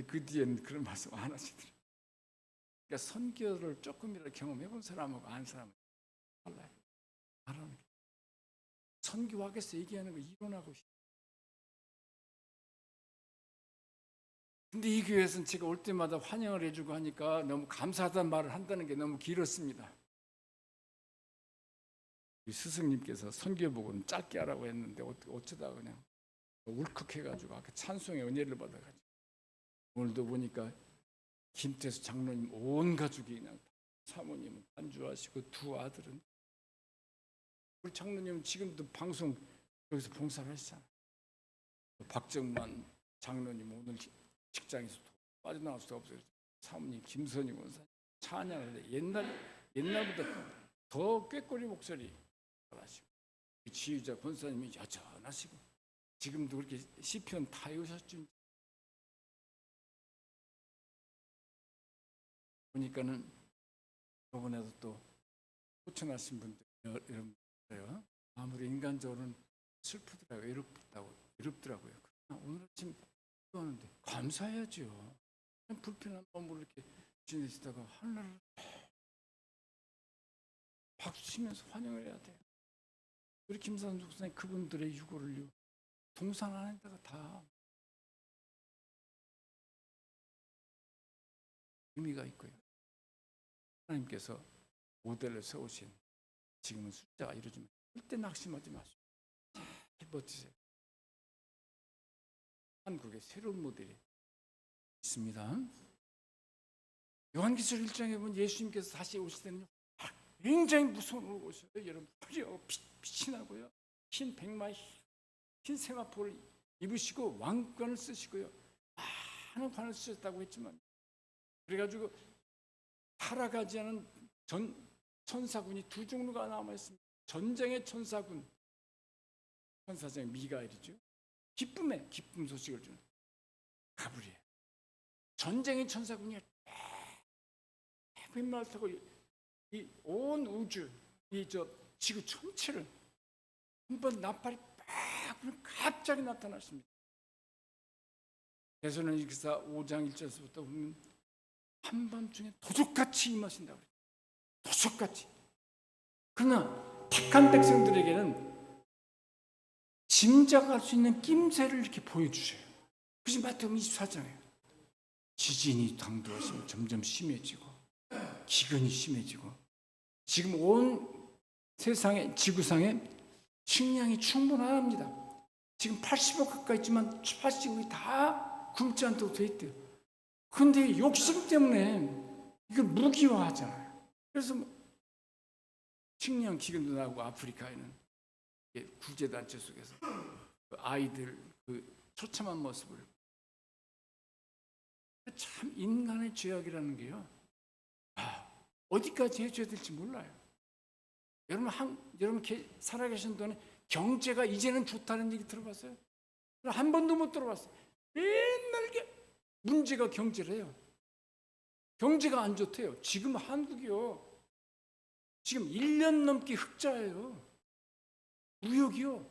그 뒤에는 그런 말씀 안 하시더라고요. 그러니까 선교를 조금이라도 경험해본 사람하고 안 사람은 달라요. 말하는 게. 선교학에서 얘기하는 거 이론하고. 근데 이 교회에서는 제가 올 때마다 환영을 해주고 하니까 너무 감사하다는 말을 한다는 게 너무 길었습니다. 스승님께서 선교복은 짧게 하라고 했는데 어쩌다가 그냥 울컥해가지고 아까 찬송의 은혜를 받아가지고 오늘도 보니까 김태수 장로님 온 가족이 그냥 사모님은 안주하시고 두 아들은 우리 장로님은 지금도 방송 여기서 봉사를 하시잖아요. 박정만 장로님 오늘 직장에서 빠져나올 수가 없어요. 사모님 김선희 원사님 찬양을 해. 옛날보다 더 꾀꼬리 목소리 하시고 지휘자 권사님이 여전하시고 지금도 그렇게 시편 다 외우셨죠. 보니까는 이번에도 또 호천하신 분들 여러분들요. 아무리 인간적으로는 슬프더라고요. 외롭더라고요. 오늘 아침 하는데 감사해야죠. 불편한 마음으로 이렇게 지내시다가 하늘을 박수 치면서 환영을 해야 돼요. 우리 김산수 목사님 그분들의 유고를요 동산 안에다가 다 의미가 있고요. 하나님께서 모델을 세우신 지금은 숫자가 이루어지면 절대 낙심하지 마시고 잘 버티세요. 한국의 새로운 모델이 있습니다. 요한계시록 1장에 보면 예수님께서 다시 오실 때는 굉장히 무서운 얼굴로 오셔요. 여러분 화려하고 빛이 나고요. 흰 백마 흰 세마포를 입으시고 왕관을 쓰시고요. 많은 관을 쓰셨다고 했지만 그래가지고 타락하지 않은 천사군이 두 종류가 남아있습니다. 전쟁의 천사군, 천사장 미가엘이죠. 기쁨 소식을 주는 가브리엘. 전쟁의 천사군이 빈말 타고 이 온 우주, 지구 전체를 한번 나팔이 빡 불면 갑자기 나타났습니다. 데살로니가서 5장 1절에서부터 보면 한밤중에 도둑같이 임하신다고 그래요. 도둑같이. 그러나 택한 백성들에게는 짐작할 수 있는 낌새를 이렇게 보여주셔요. 그래서 마태복음 24장에 지진이 당도하시면 점점 심해지고 기근이 심해지고 지금 온 세상에 지구상에 식량이 충분합니다. 지금 80억 가까이 있지만 80억이 다 굶지 않도록 돼 있대요. 그런데 욕심 때문에 이걸 무기화하잖아요. 그래서 식량 기근도 나고 아프리카에는 구제단체 속에서 그 아이들 그 처참한 모습을 참 인간의 죄악이라는 게요. 어디까지 해줘야 될지 몰라요. 여러분 살아계신 동안에 경제가 이제는 좋다는 얘기 들어봤어요? 한 번도 못 들어봤어요. 맨날 문제가 경제래요. 경제가 안 좋대요. 지금 한국이요. 지금 1년 넘게 흑자예요. 무역이요.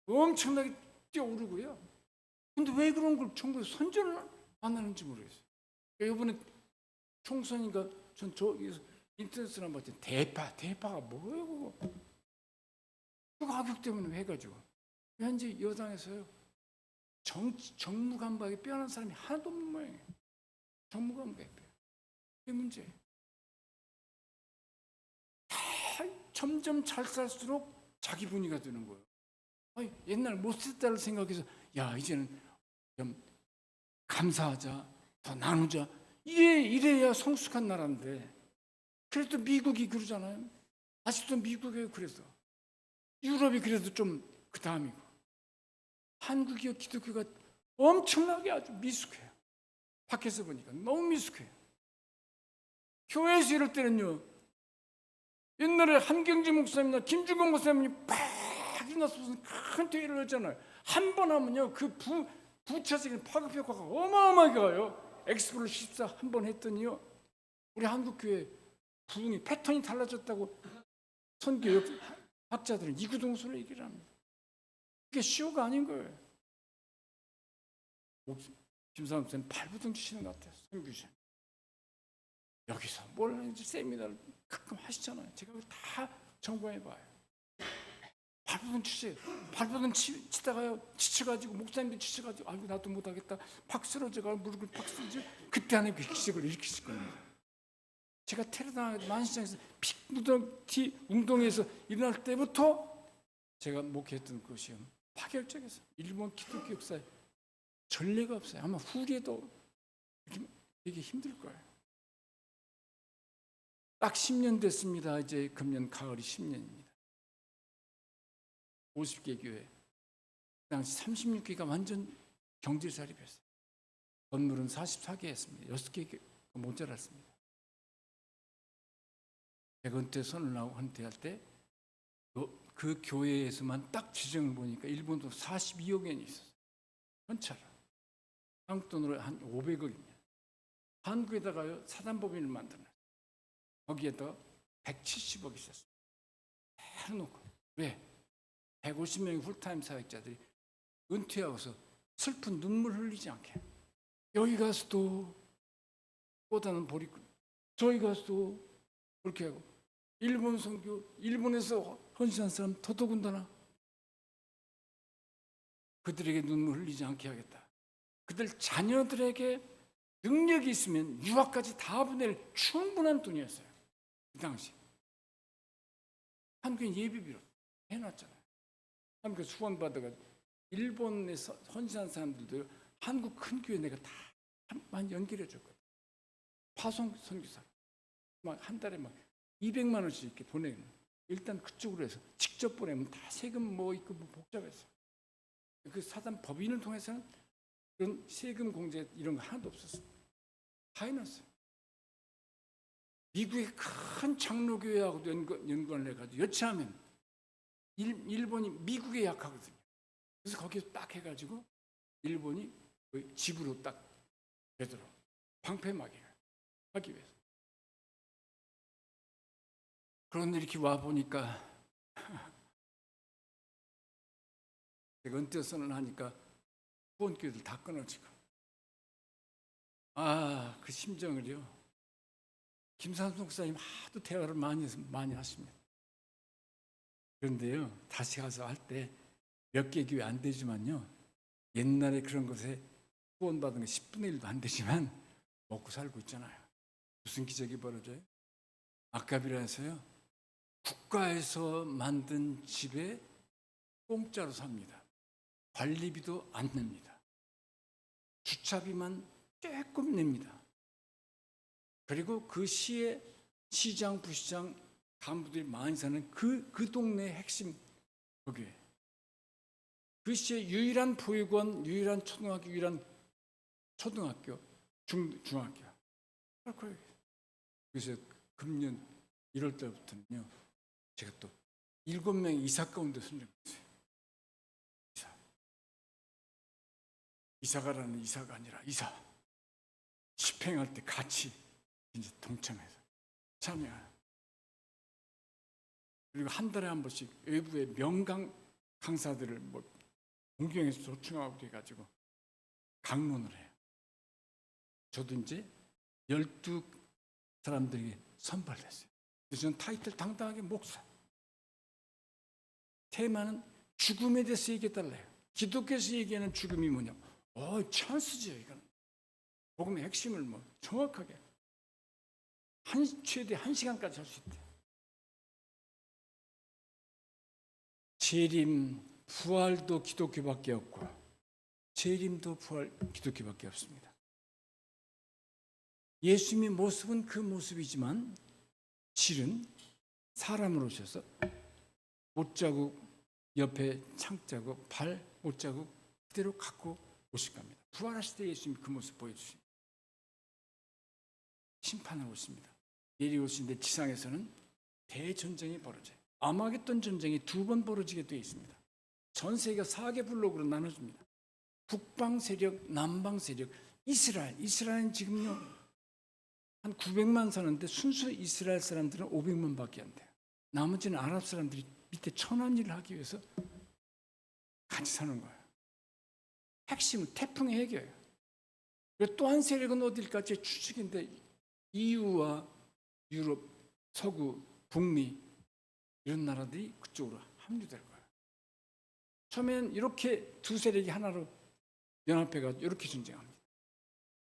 엄청나게 뛰어오르고요. 근데 왜 그런 걸 정부에서 선전을 안 하는지 모르겠어요. 그러니까 이번에 총선인가 전 저기서 인터넷으로 한번 봤더니 대파가 뭐예요 그거? 그 가격 때문에 해가지고 현재 여당에서요 정무감각에 빼어난 사람이 하나도 없는 모양이에요. 정무감각에 빼. 그게 문제예요. 점점 잘 살수록 자기 분위기가 되는 거예요. 아니, 옛날 못했다를 생각해서 야 이제는 좀 감사하자, 더 나누자 이래야 성숙한 나라인데 그래도 미국이 그러잖아요. 아직도 미국이에요. 그래서 유럽이 그래도 좀 그 다음이고 한국이요 기독교가 엄청나게 아주 미숙해요. 밖에서 보니까 너무 미숙해요. 교회에서 이럴 때는요 옛날에 한경지 목사님이나 김중건 목사님이 팍 일어나서 무슨 큰 대회를 했잖아요. 한 번 하면요 그 부차적인 파급 효과가 어마어마하게 가요. 엑스플로 14 한 번 했더니요 우리 한국교회 부흥이 패턴이 달라졌다고 선교 학자들은 이구동성으로 얘기를 합니다. 그게 쇼가 아닌 거예요. 김사람 목사님 발부둥 치시는 것 같아요. 선교시 여기서 뭘 하는지 세미나를 가끔 하시잖아요. 제가 다 점검해봐요. 발부둥 치세요. 발부둥 치다가요 지쳐가지고 목사님도 지쳐가지고 아이고 나도 못하겠다 팍 쓰러져가 무릎을 팍 쓰러져 그때 안에 그 기적을 일으키실 겁니다. 제가 테러당한 만시장에서 픽 무더기 운동에서 일어날 때부터 제가 목회했던 것이요 파격적이었어요. 일본 기독교 역사에 전례가 없어요. 아마 후기에도 되게 힘들 거예요. 딱 10년 됐습니다. 이제 금년 가을이 10년입니다. 50개 교회 그 당시 36개가 완전 경제 자립했어요. 건물은 44개 했습니다. 6개 모자랐습니다. 제가 은퇴 선을 나오고 은퇴할 때 그 교회에서만 딱 지정을 보니까 일본도 42억 엔이 있었어요. 현찰. 한국 돈으로 한 500억입니다. 한국에다가요 사단법인을 만들어놨어요. 거기에다 170억 있었어요. 해놓고 왜? 150명의 풀타임 사역자들이 은퇴하고서 슬픈 눈물 흘리지 않게 여기 가서도 보다는 버리고 저기 가서도 그렇게 하고 일본 선교 일본에서 헌신한 사람 더더군다나 그들에게 눈물 흘리지 않게 하겠다. 그들 자녀들에게 능력이 있으면 유학까지 다 보낼 충분한 돈이었어요. 그 당시 한국인 예비비로 해놨잖아요. 한국에 수원 받아가지고 일본에서 헌신한 사람들도 한국 큰 교회 내가 다 많이 연결해 줬거든요. 파송 선교사 막 한 달에 막 200만 원씩 이렇게 보내는. 일단 그쪽으로 해서 직접 보내면 다 세금 뭐 있고 뭐 복잡했어요. 그 사단 법인을 통해서는 그런 세금 공제 이런 거 하나도 없었어요. 다 해놨어요. 미국의 큰 장로교회하고도 연관을 해가지고 여차하면 일본이 미국에 약하거든요. 그래서 거기서 딱 해가지고 일본이 집으로 딱 되도록 방패막이를 하기 위해서. 그런데 이렇게 와 보니까 목사들이 은퇴선을 하니까 후원교회들 다 끊어지고. 그 심정을요. 김삼수 목사님 하도 대화를 많이 하십니다. 그런데요, 다시 가서 할 때 몇 개 교회 안 되지만요, 옛날에 그런 것에 후원받은 게 10분의 1도 안 되지만 먹고 살고 있잖아요. 무슨 기적이 벌어져요? 아깝이라서요, 국가에서 만든 집에 공짜로 삽니다. 관리비도 안 냅니다. 주차비만 조금 냅니다. 그리고 그 시의 시장, 부시장, 간부들이 많이 사는 그 동네의 핵심 거기에 그 시의 유일한 보육원, 유일한 초등학교, 유일한 초등학교, 중학교. 그래서 금년 1월 달부터는요, 제가 또 7명 이사 가운데 선정했어요. 이사가라는 이사가 아니라 이사. 집행할 때 같이 이제 동참해서 참여해요. 그리고 한 달에 한 번씩 외부의 명강 강사들을 공경에서 초청하고 해가지고 강론을 해요. 저도 이제 12사람들에게 선발됐어요. 그래서 저는 타이틀 당당하게 목사. 테마는 죽음에 대해서 얘기해달래요. 기독교에서 얘기하는 죽음이 뭐냐? 찬스죠, 이거는. 복음의 핵심을 정확하게 최대 1시간까지 할 수 있대요. 재림, 부활도 기독교밖에 없고 재림도 부활 기독교밖에 없습니다. 예수님의 모습은 그 모습이지만 실은 사람으로 오셔서 못자국 옆에 창자국, 발 못자국 그대로 갖고 오실 겁니다. 부활하실 때 예수님이 그 모습 보여주십니다. 심판을 오십니다. 내려오시는데 지상에서는 대전쟁이 벌어져요. 아마겟돈 전쟁이 2번 벌어지게 되어 있습니다. 전 세계가 4개 블록으로 나눠집니다. 북방 세력, 남방 세력, 이스라엘은 지금요 한 900만 사는데 순수 이스라엘 사람들은 500만 밖에 안 돼요. 나머지는 아랍 사람들이 밑에 천한 일을 하기 위해서 같이 사는 거예요. 핵심은 태풍의 해결이에요. 또 한 세력은 어딜까? 제 추측인데 EU와 유럽, 서구, 북미 이런 나라들이 그쪽으로 합류될 거예요. 처음엔 이렇게 두 세력이 하나로 연합해가지고 이렇게 전쟁합니다.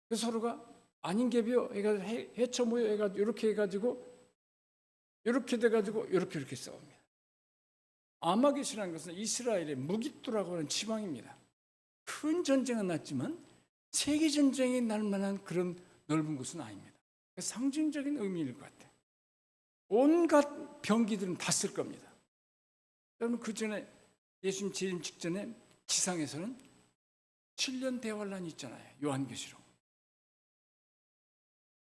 그래서 서로가 아닌 개비요 해가지고 해쳐 모여 해가지고 이렇게 해가지고 이렇게 돼가지고 이렇게 싸웁니다. 아마겟이라는 것은 이스라엘의 무깃도라고 하는 지방입니다. 큰 전쟁은 났지만 세계 전쟁이 날 만한 그런 넓은 곳은 아닙니다. 상징적인 의미일 것 같아요. 온갖 병기들은 다 쓸 겁니다. 여러분 그 전에 예수님 재림 직전에 지상에서는 7년 대환란이 있잖아요. 요한계시록.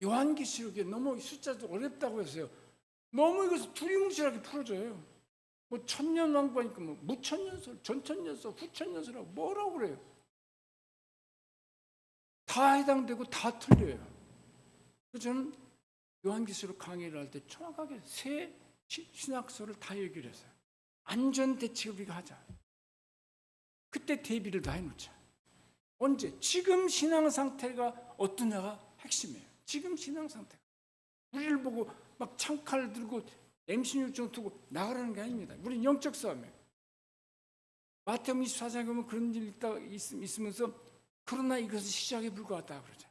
요한계시록에 너무 숫자도 어렵다고 했어요. 너무 이것을 두리뭉실하게 풀어줘요. 1000년 왕국이니까 무천년설, 전천년설, 후천년설하고 뭐라고 그래요? 다 해당되고 다 틀려요. 그래서 저는 요한계시록 강의를 할 때 정확하게 세 신학서를 다 얘기를 했어요. 안전 대책을 우리가 하자. 그때 대비를 다 해놓자. 언제? 지금 신앙 상태가 어떠냐가 핵심이에요. 지금 신앙 상태가. 우리를 보고 막 창칼 들고 MC6종 두고 나가라는 게 아닙니다. 우리는 영적 싸움이에요. 마태복음 24장에 보면 그런 일 있으면서 그러나 이것은 시작에 불과하다 그러잖아요.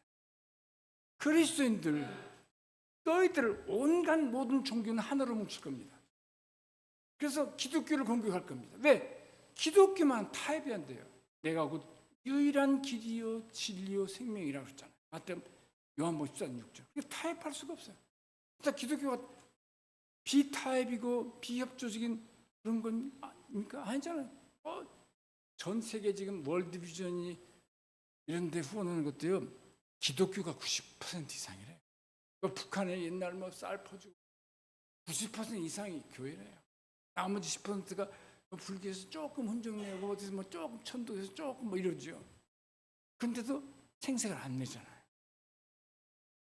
그리스도인들 너희들 온갖 모든 종교는 하나로 뭉칠 겁니다. 그래서 기독교를 공격할 겁니다. 왜? 기독교만 타협이 안 돼요. 내가 곧 유일한 길이요 진리요 생명이라고 그랬잖아요. 마태복음 요한복음 14장 6절. 타협할 수가 없어요. 그래서 기독교가 비타협이고 비협조적인 그런 건 아닙니까? 아니잖아요. 전 세계 지금 월드비전이 이런 데 후원하는 것도요. 기독교가 90% 이상이래요. 북한에 옛날 쌀 퍼주고 90% 이상이 교회래요. 나머지 10%가 불교에서 조금 혼정내고 어디서 조금 천도에서 조금 이러죠. 그런데도 생색을 안 내잖아요.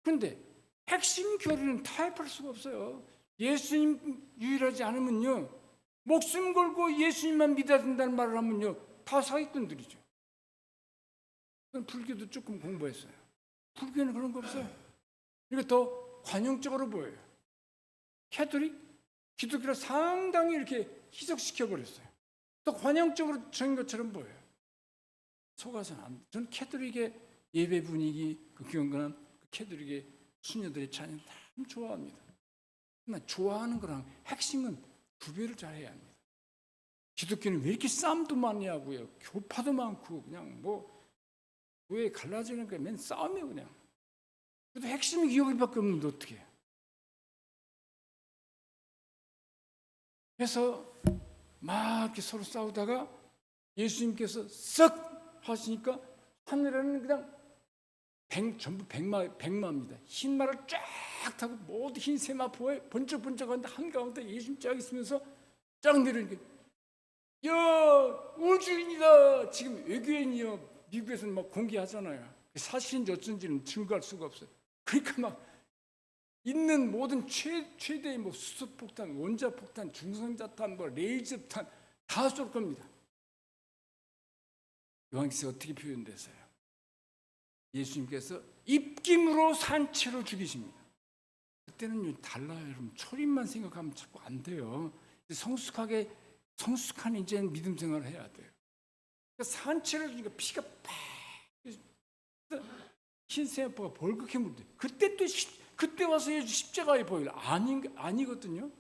그런데 핵심 교리는 타협할 수가 없어요. 예수님 유일하지 않으면요. 목숨 걸고 예수님만 믿어야 된다는 말을 하면요. 다 사기꾼들이죠. 불교도 조금 공부했어요. 불교는 그런 거 없어요. 그러니까 더 관용적으로 보여요. 캐톨릭, 기독교를 상당히 이렇게 희석시켜 버렸어요. 또 관용적으로 적인 것처럼 보여요. 속아서는 안 돼. 저는 캐톨릭의 예배 분위기, 그 경건한 그 캐톨릭의 수녀들의 찬양 참 좋아합니다. 그러나 좋아하는 거랑 핵심은 구별을 잘해야 합니다. 기독교는 왜 이렇게 싸움도 많이 하고요, 교파도 많고 그냥 뭐 왜 갈라지는 게 맨 싸움이에요 그냥. 그래도 핵심이 기억일밖에 없는데 어떻게 해요? 그래서 막 이렇게 서로 싸우다가 예수님께서 썩 하시니까 하늘에는 그냥 전부 백마입니다. 흰 말을 쫙 타고 모두 흰 세마포에 번쩍번쩍하는데 한가운데 예수님 쫙 있으면서 쫙 내리니까 야 우주인이다. 지금 외교인이요 미국에서는 막 공개하잖아요. 사실인지 어쩐지는 증거할 수가 없어요. 그러니까 막 있는 모든 최대의 뭐 수소폭탄, 원자폭탄, 중성자탄, 뭐 레이저탄 다 쏠 겁니다. 요한계시록에 어떻게 표현됐어요? 예수님께서 입김으로 산채로 죽이십니다. 그때는 달라요, 여러분. 초림만 생각하면 자꾸 안 돼요. 성숙한 이제 믿음 생활을 해야 돼요. 그러니까 산채로 죽이니까 피가 팍 흰세포가 벌겋게 묻어요. 그때 와서 예수 십자가의 복이라 아니거든요.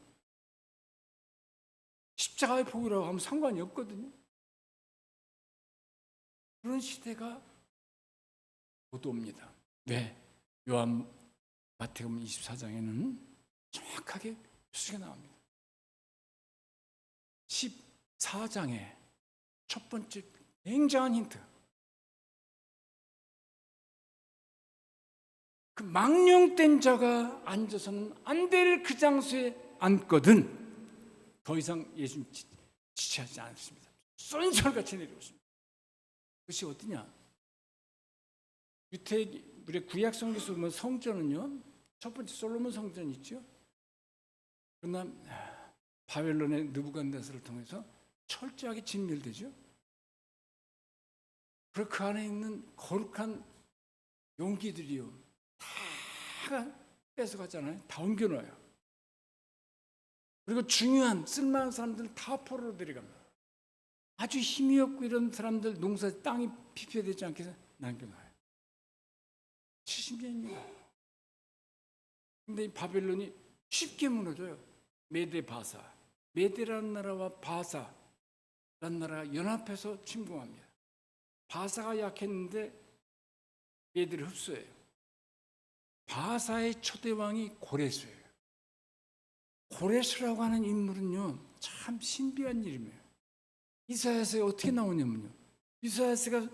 십자가의 복이라고 하면 상관이 없거든요. 그런 시대가 곧 옵니다. 왜? 요한 마태복음 24장에는 정확하게 표시가 나옵니다. 14장에 첫 번째 굉장한 힌트. 그 망령된 자가 앉아서는 안 될 그 장소에 앉거든 더 이상 예수님 지체하지 않습니다. 쏜살같이 내려오십니다. 그것이 어디냐? 우리 구약 성경에서 보면 성전은요, 첫 번째 솔로몬 성전 있죠. 그러나 바벨론의 느부갓네살을 통해서 철저하게 진멸되죠. 그리고 그 안에 있는 거룩한 용기들이요 다 뺏어가잖아요. 다 옮겨놔요. 그리고 중요한 쓸만한 사람들은 다 포로로 데려갑니다. 아주 힘이 없고 이런 사람들 농사 땅이 피폐되지 않게 해서 남겨놔요. 70년입니다. 근데 이 바벨론이 쉽게 무너져요. 메데 바사. 메데라는 나라와 바사라는 나라가 연합해서 침공합니다. 바사가 약했는데 메데를 흡수해요. 바사의 초대왕이 고레스예요. 고레스라고 하는 인물은요, 참 신비한 이름이에요. 이사야서에 어떻게 나오냐면요, 이사야서가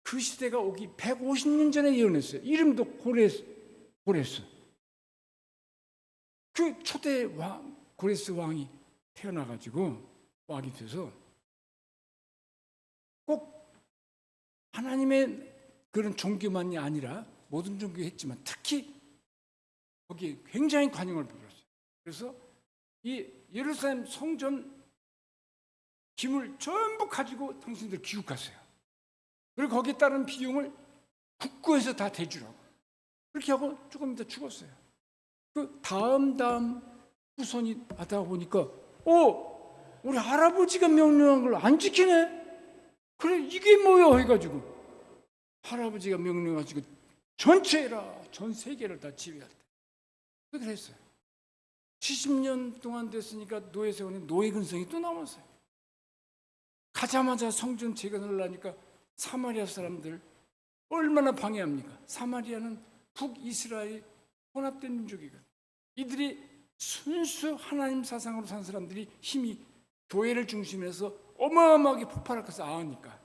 그 시대가 오기 150년 전에 예언했어요. 이름도 고레스. 그 초대 왕, 고레스 왕이 태어나가지고 왕이 돼서 꼭 하나님의 그런 종교만이 아니라 모든 종교 했지만 특히 거기에 굉장히 관용을 베풀었어요. 그래서 이 예루살렘 성전 기물 전부 가지고 당신들 귀국하세요. 그리고 거기에 따른 비용을 국고에서 다 대주라고. 그렇게 하고 조금 더 죽었어요. 그 다음 후손이 하다 보니까 우리 할아버지가 명령한 걸 안 지키네. 그래 이게 뭐야 해가지고 할아버지가 명령하시고 전체라 전 세계를 다 지배할 때 그렇게 했어요. 70년 동안 됐으니까 노예 세원에 노예 근성이 또 남았어요. 가자마자 성전 재건을 하니까 사마리아 사람들 얼마나 방해합니까? 사마리아는 북이스라엘 혼합된 민족이거든요. 이들이 순수 하나님 사상으로 산 사람들이 힘이 교회를 중심해서 어마어마하게 폭발할 것을 아니까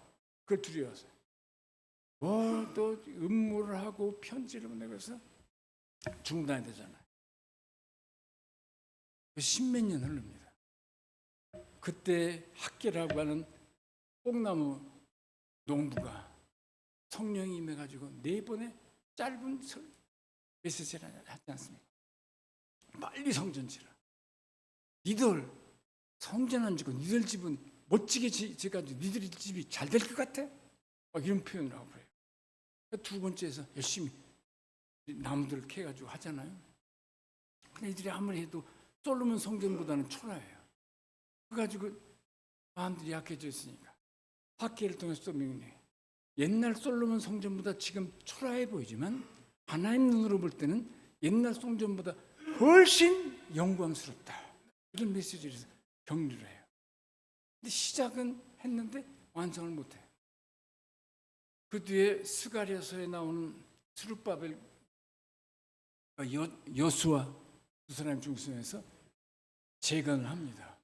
그걸 두려워했어요. 또 음모를 하고 편지를 보내고 해서 중단이 되잖아요. 십몇 년 흐릅니다. 그때 학계라고 하는 뽕나무 농부가 성령이 임해가지고 4번의 짧은 메시지를 하지 않습니까? 빨리 성전 지라. 니들 성전 안 짓고 니들 집은 멋지게 지어가지고 니들이 집이 잘 될 것 같아? 막 이런 표현을 하고 그래요. 두 번째에서 열심히 나무들을 캐가지고 하잖아요. 근데 이들이 아무리 해도 솔로몬 성전보다는 초라해요. 그래가지고 마음들이 약해져 있으니까 학계를 통해서 또 명령해. 옛날 솔로몬 성전보다 지금 초라해 보이지만 하나님 눈으로 볼 때는 옛날 성전보다 훨씬 영광스럽다. 이런 메시지를 격려를 해요. 근데 시작은 했는데 완성을 못해요. 그 뒤에 스가랴서에 나오는 스룹바벨 여수와 두 사람 중심에서 재건을 합니다.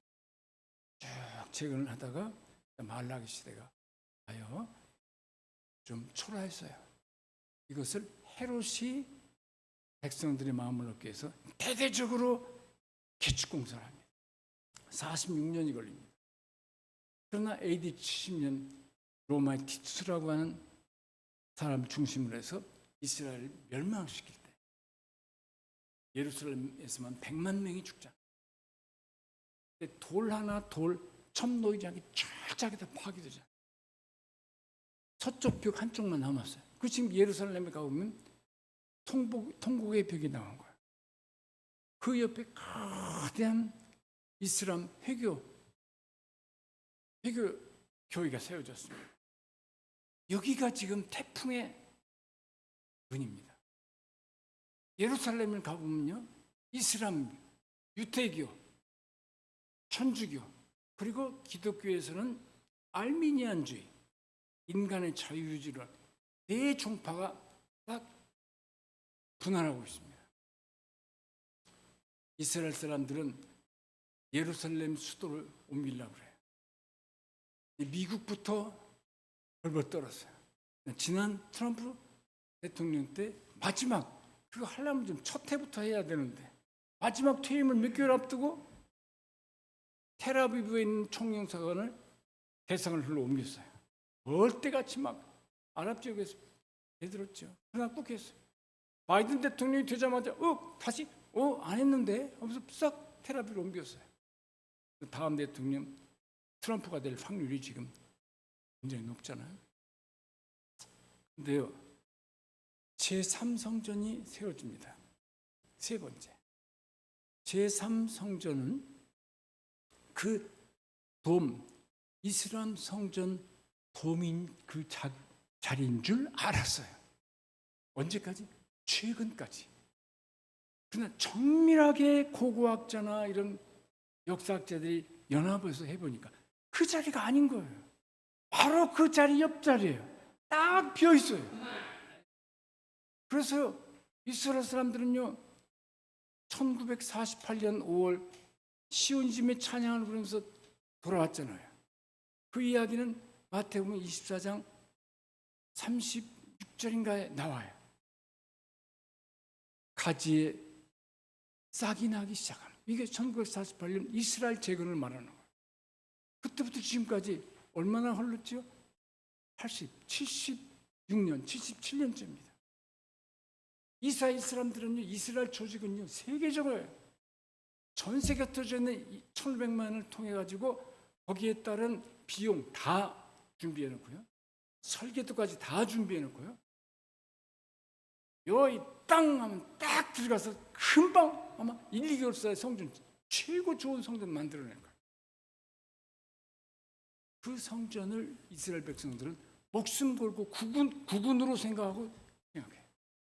쭉 재건을 하다가 말라기 시대가 와요. 좀 초라했어요. 이것을 헤롯이 백성들의 마음을 얻기 위해서 대대적으로 개축 공사를 합니다. 46년이 걸립니다. 그러나 AD 70년 로마의 티투스라고 하는 사람을 중심으로 해서 이스라엘을 멸망시킬 때 예루살렘에서만 100만 명이 죽잖아요. 돌 하나 첨 놓이지 않게 쫙쫙이 다 파괴되잖아요. 서쪽 벽 한쪽만 남았어요. 그 지금 예루살렘에 가보면 통곡의 벽이 나온 거예요. 그 옆에 거대한 이슬람 회교 교회가 세워졌습니다. 여기가 지금 태풍의 근입니다. 예루살렘을 가보면요, 이슬람, 유태교, 천주교, 그리고 기독교에서는 알미니안주의, 인간의 자유주의를 네 종파가 딱 분할하고 있습니다. 이스라엘 사람들은 예루살렘 수도를 옮기려고 그래요. 미국부터 벌벌 떨었어요. 지난 트럼프 대통령 때 마지막 그거 하려면 좀 첫 해부터 해야 되는데 마지막 퇴임을 몇 개월 앞두고 텔아비브에 있는 총영사관을 대상을 흘러 옮겼어요. 멀때같이 막 아랍 지역에서 대들었죠. 그러나 꼭 했어요. 바이든 대통령이 되자마자 다시 안 했는데 하면서 싹 텔아비브로 옮겼어요. 다음 대통령 트럼프가 될 확률이 지금 굉장히 높잖아요. 근데요, 제3성전이 세워집니다. 세 번째, 제3성전은 그 이슬람 성전 돔인 그 자리인 줄 알았어요. 언제까지? 최근까지. 그러나 정밀하게 고고학자나 이런 역사학자들이 연합해서 해보니까 그 자리가 아닌 거예요. 바로 그 자리 옆자리예요. 딱 비어 있어요. 그래서 이스라엘 사람들은요, 1948년 5월 시온심의 찬양을 부르면서 돌아왔잖아요. 그 이야기는 마태복음 24장 36절인가에 나와요. 가지에 싹이 나기 시작합니다. 이게 1948년 이스라엘 재건을 말하는 거예요. 그때부터 지금까지 얼마나 흘렀죠? 76년, 77년째입니다. 이스라엘 사람들은요, 이스라엘 조직은요, 세계적으로 전 세계 흩어져 있는 1,500만을 통해 가지고 거기에 따른 비용 다 준비해 놓고요, 설계도까지 다 준비해 놓고요, 여기 땅 하면 딱 들어가서 금방 아마 1, 2개월 사이에 성전, 최고 좋은 성전 만들어낼 거예요. 그 성전을 이스라엘 백성들은 목숨 걸고 국군으로 생각해요.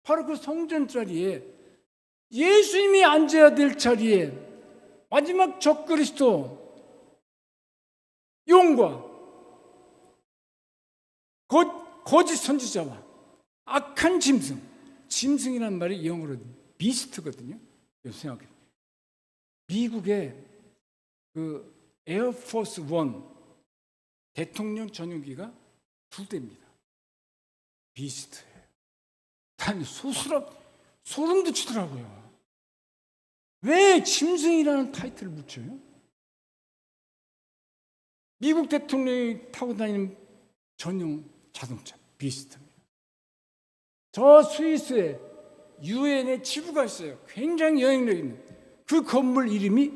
바로 그 성전 자리에, 예수님이 앉아야 될 자리에 마지막 적그리스도 용과 거짓 선지자와 악한 짐승이란 말이 영어로 비스트거든요. 생각해. 미국의 그 에어포스 1 대통령 전용기가 2대입니다. 비스트예요. 단 소름 돋치더라고요. 왜 짐승이라는 타이틀을 붙여요? 미국 대통령이 타고 다니는 전용 자동차 비스트입니다. 저 스위스에 유엔의 지부가 있어요. 굉장히 영향력 있는 그 건물 이름이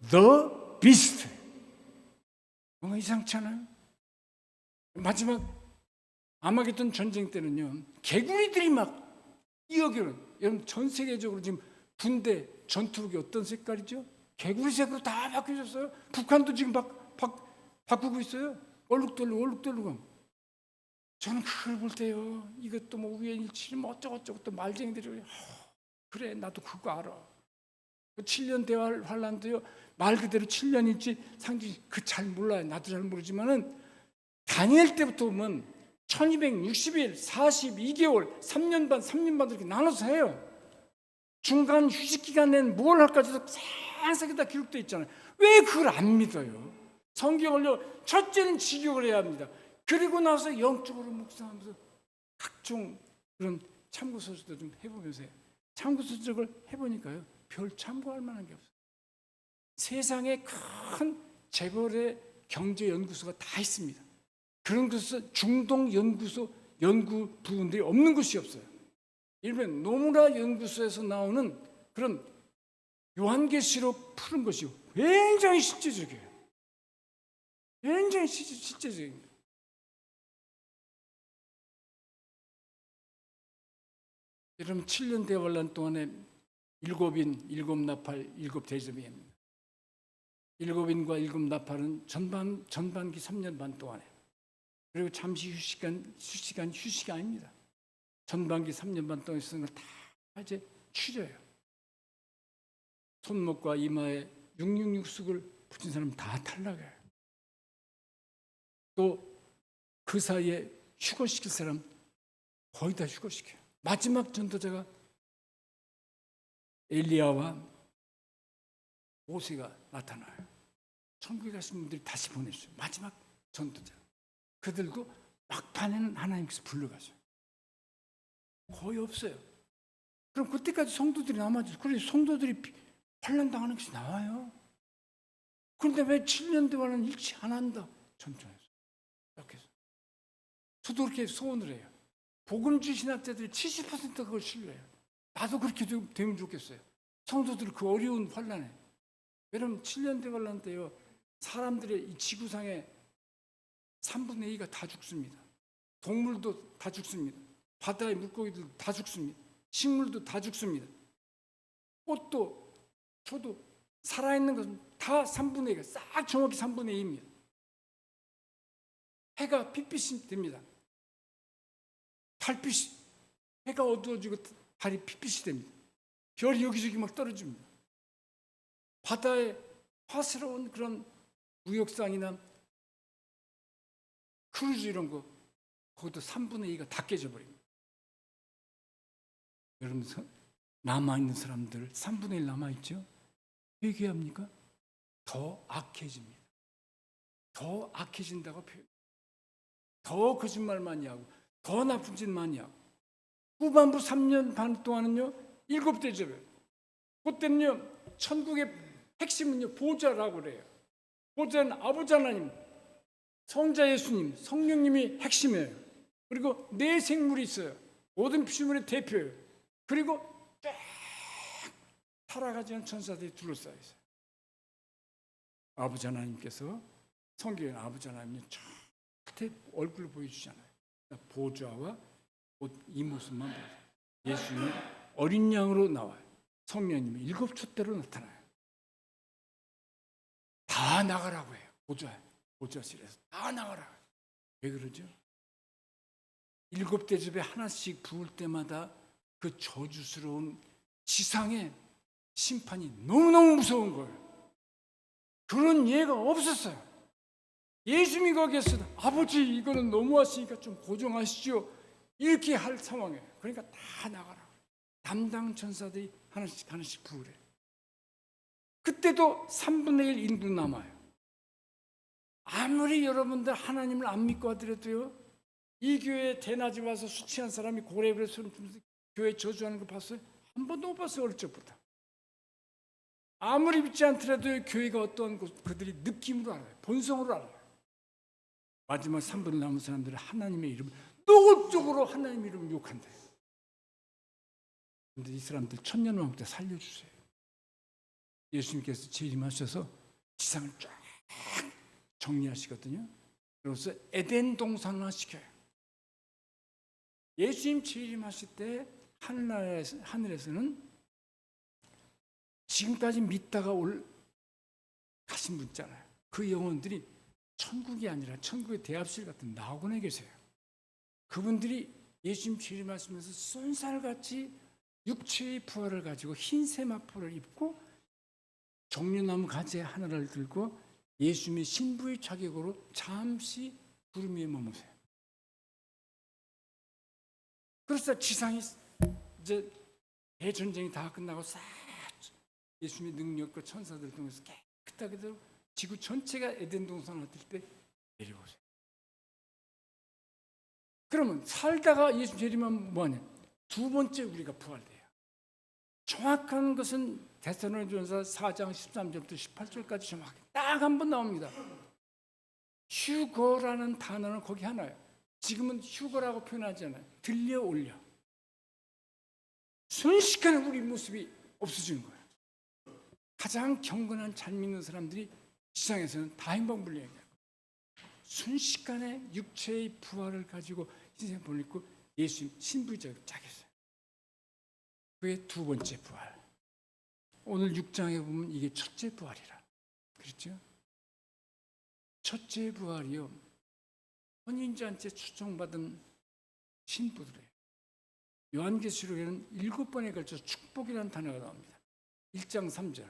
The Beast. 뭔가 이상치 않아요? 마지막 아마겟돈 전쟁 때는요, 개구리들이 막 여러분 전 세계적으로 지금 군대 전투복이 어떤 색깔이죠? 개구리색으로 다 바뀌어졌어요. 북한도 지금 바꾸고 있어요. 얼룩덜룩. 저는 그걸 볼 때요, 이것도 뭐 우연일치 뭐 어쩌고저쩌고 또 말쟁이들이 그래 나도 그거 알아. 그 7년 대활 환란도요, 말 그대로 7년일지 상징 그 잘 몰라요. 나도 잘 모르지만은 다니엘 때부터 보면 1260일, 42개월, 3년 반 이렇게 나눠서 해요. 중간 휴식 기간에는 뭘 할까지도 상세하게 다 기록되어 있잖아요. 왜 그걸 안 믿어요? 성경을요, 첫째는 직역을 해야 합니다. 그리고 나서 영적으로 묵상하면서 각종 그런 참고서적도 좀 해보면서 해요. 참고서적을 해보니까요, 별 참고할 만한 게 없어요. 세상에 큰 재벌의 경제 연구소가 다 있습니다. 그런 곳에서 중동 연구소 연구 부분들이 없는 곳이 없어요. 일본 노무라 연구소에서 나오는 그런 요한계시록 푸는 것이 굉장히 실제적이에요. 굉장히 실제적입니다. 여러분 7년 대환란 동안에 일곱인, 일곱 나팔, 일곱 대접입니다. 일곱인과 일곱 나팔은 전반기 3년 반 동안에, 그리고 잠시 휴식이 아닙니다. 전반기 3년 반 동안 쓰는 걸 다 이제 추려요. 손목과 이마에 666쑥을 붙인 사람 다 탈락해요. 또 그 사이에 휴거시킬 사람 거의 다 휴거시켜요. 마지막 전도자가 엘리야와 모세가 나타나요. 천국에 가신 분들이 다시 보내주죠. 마지막 전도자. 그들도 막판에는 하나님께서 불러가죠. 거의 없어요. 그럼 그때까지 성도들이 남아죠. 그래서 성도들이 환난 당하는 것이 나와요. 그런데 왜 7년 동안은 일치 안 한다? 전천에서 이렇게 해서 저도 그렇게 소원을 해요. 복음주의 신학자들이 70% 그걸 신뢰해요. 나도 그렇게 되면 좋겠어요. 성도들 그 어려운 환난에. 여러분 7년 대환란 때요, 사람들의 이 지구상에 3분의 2가 다 죽습니다. 동물도 다 죽습니다. 바다의 물고기들도 다 죽습니다. 식물도 다 죽습니다. 꽃도 초도 살아있는 것은 다 3분의 2가 싹 정확히 3분의 2입니다. 해가 핏빛이 됩니다. 달빛이, 해가 어두워지고 달이 핏빛이 됩니다. 별이 여기저기 막 떨어집니다. 바다에 화스러운 그런 무역상이나 크루즈 이런 거, 거기도 3분의 2가 다 깨져버립니다. 여러분, 남아있는 사람들 3분의 1 남아있죠? 회개합니까? 더 악해집니다. 더 악해진다고 표현해요. 더 거짓말 많이 하고 더 나쁜 짓 많이 하고. 후반부 3년 반 동안은요, 7대접이에요. 그때는요, 천국의 핵심은요, 보좌라고 그래요. 보좌는 아버지 하나님, 성자 예수님, 성령님이 핵심이에요. 그리고 네 생물이 있어요. 모든 피조물의 대표예요. 그리고 쫙 살아가지 않은 천사들이 둘러싸여 있어요. 아버지 하나님께서, 성경에 아버지 하나님이 저 얼굴을 보여주잖아요. 보좌와 이 모습만 보여요. 예수님이 어린 양으로 나와요. 성령님이 7 촛대로 나타나요. 다 나가라고 해요. 보좌실에서 다 나가라고 해요. 왜 그러죠? 7대접에 하나씩 부을 때마다 그 저주스러운 지상의 심판이 너무너무 무서운 거예요. 그런 예가 없었어요. 예수님이 거기에서 아버지 이거는 너무하시니까 좀 고정하시죠. 이렇게 할 상황이에요. 그러니까 다 나가라. 담당 천사들이 하나씩 부으래. 그때도 3분의 1 인도 남아요. 아무리 여러분들 하나님을 안 믿고 하더라도요, 이 교회에 대낮에 와서 술 취한 사람이 고래벌에 소리 부르면서 교회 저주하는 거 봤어요? 한 번도 못 봤어요. 어릴 적부터. 아무리 믿지 않더라도 교회가 어떠한 것 그들이 느낌으로 알아요. 본성으로 알아요. 마지막 3분을 남은 사람들은 하나님의 이름을 노골적으로 하나님 이름을 욕한대요. 그런데 이 사람들 천년왕국 때 살려주세요. 예수님께서 재림하셔서 지상을 쫙 정리하시거든요. 그래서 에덴 동산화 시켜요. 예수님 재림하실 때 하늘에서는 지금까지 믿다가 가신 분 있잖아요. 그 영혼들이 천국이 아니라 천국의 대합실 같은 나그네 계세요. 그분들이 예수님 재림하시면서 쏜살같이 육체의 부활을 가지고 흰 세마포를 입고 종려나무 가지 하나를 들고 예수님의 신부의 자격으로 잠시 구름 위에 머무세요. 그래서 지상이 이제 대전쟁이 다 끝나고 싹 예수님의 능력과 천사들 통해서 깨끗하게 되고 지구 전체가 에덴 동산을 뜰 때 내려오세요. 그러면 살다가 예수 재림하면 뭐하냐? 두 번째 우리가 부활돼요. 정확한 것은 데살로니가전서 4장 13절부터 18절까지 정확히 딱 한 번 나옵니다. 휴거라는 단어는 거기 하나예요. 지금은 휴거라고 표현하지 않아요. 들려 올려. 순식간에 우리 모습이 없어지는 거예요. 가장 경건한 잘 믿는 사람들이 시장에서는 다 행복불리 얘기해요. 순식간에 육체의 부활을 가지고 인생을 보냈고 예수님 신부의 자격을 짜겠어요. 그게 두 번째 부활. 오늘 6장에 보면 이게 첫째 부활이라. 그렇죠? 첫째 부활이요. 혼인잔치에 초청받은 신부들이에요. 요한계시록에는 7번에 걸쳐서 축복이라는 단어가 나옵니다. 1장 3절.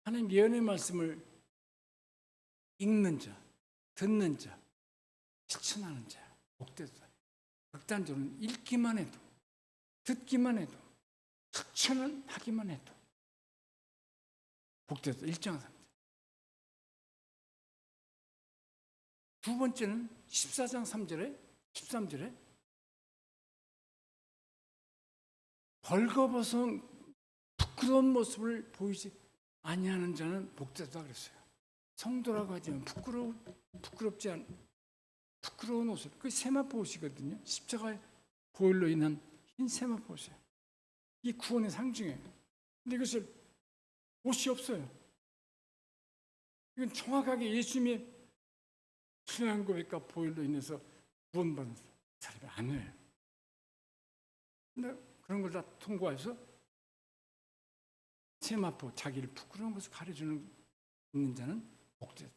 하나님 예언의 말씀을 읽는 자, 듣는 자, 실천하는 자, 복되다. 극단적으로는 읽기만 해도, 듣기만 해도, 실천을 하기만 해도 복되다. 1장 3절. 두 번째는 14장 3절에 13절에 벌거벗은 부끄러운 모습을 보이지 아니하는 자는 복되다 그랬어요. 성도라고 하지만 부끄럽지 않은 부끄러운 옷을 그 세마포 옷이거든요. 십자가의 보혈로 인한 흰 세마포 옷이에요. 이게 구원의 상징이에요. 근데 이것을 옷이 없어요. 이건 정확하게 예수님의 순환 고백과 보혈로 인해서 구원받은 사람이 아니에요. 근데 그런 걸 다 통과해서 세마포 자기를 부끄러운 것을 가려주는 있는 자는 복되다.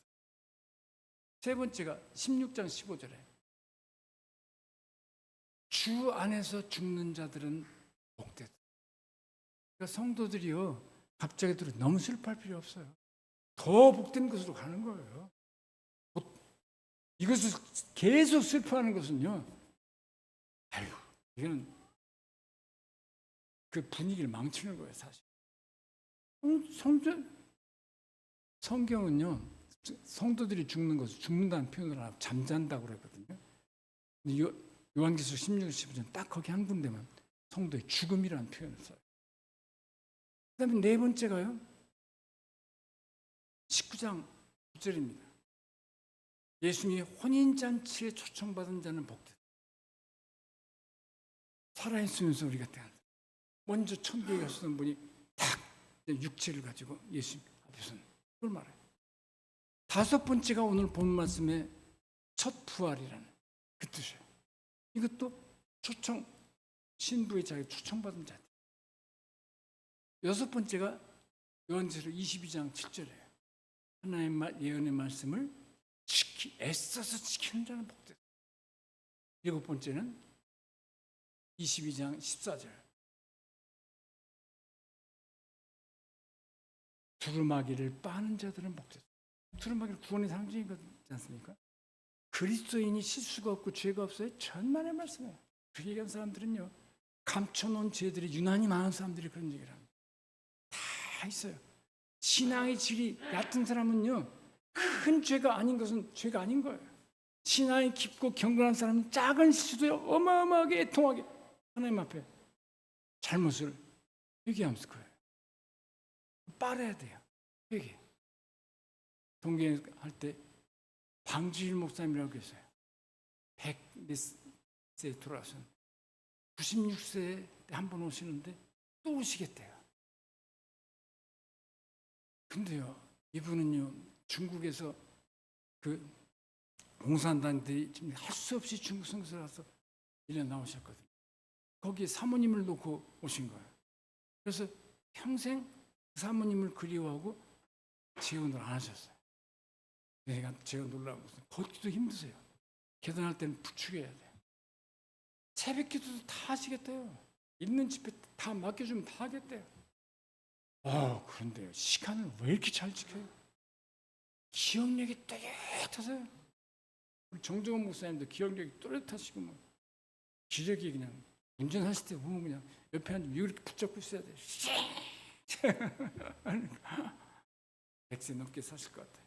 세 번째가 16장 15절에 주 안에서 죽는 자들은 복되다. 그러니까 성도들이요 갑자기 너무 슬퍼할 필요 없어요. 더 복된 것으로 가는 거예요. 이것을 계속 슬퍼하는 것은요, 아이고 이거는 그 분위기를 망치는 거예요, 사실. 성경은요, 성도들이 죽는 것을 죽는다는 표현을 하고 잠잔다고 그랬거든요. 요한계시록 16, 15절 딱 거기 한 군데만 성도의 죽음이라는 표현을 써요. 그 다음에 네 번째가요, 19장 9절입니다. 예수님이 혼인잔치에 초청받은 자는 복되다. 살아있으면서 우리가 태어난다. 먼저 천국에 가시던 분이 딱 육체를 가지고 예수님 앞에서는 그걸 말해요. 다섯 번째가 오늘 본 말씀의 첫 부활이라는 그 뜻이에요. 이것도 신부의 자에게 초청받은 자들. 여섯 번째가 요한계시록 22장 7절이에요. 하나님의 예언의 말씀을 애써서 지키는 자는 복되다. 일곱 번째는 22장 14절. 두루마기를 빠는 자들은 복되다. 두루마기는 구원의 상징이지 않습니까? 그리스도인이 실수가 없고 죄가 없어요. 천만의 말씀이에요. 그렇게 얘기한 사람들은요, 감춰놓은 죄들이 유난히 많은 사람들이 그런 얘기를 합니다. 다 있어요. 신앙의 질이 얕은 사람은요, 큰 죄가 아닌 것은 죄가 아닌 거예요. 신앙이 깊고 경건한 사람은 작은 실수도에 어마어마하게 애통하게 하나님 앞에 잘못을 회개하면서 거예요. 빨아야 돼요. 회개. 동경할 때 방주일 목사님이라고 계세요. 100세 돌아서 96세 때 한 번 오시는데 또 오시겠대요. 근데요, 이분은요, 중국에서 그 공산당들이 지금 할 수 없이 중국 선교사를 가서 1년 나오셨거든요. 거기에 사모님을 놓고 오신 거예요. 그래서 평생 그 사모님을 그리워하고 재혼을 안 하셨어요. 제가 놀라운 것은 걷기도 힘드세요. 계단할 때는 부축해야 돼요. 새벽 기도도 다 하시겠대요. 있는 집에 다 맡겨주면 다 하겠대요. 그런데요, 시간을 왜 이렇게 잘 지켜요? 기억력이 또렷하세요. 우리 정정원 목사님도 기억력이 또렷하시고 뭐 기력이 그냥 운전하실 때 보면 그냥 옆에 앉으면 이렇게 붙잡고 있어야 돼요. 100세 넘게 사실 것 같아요.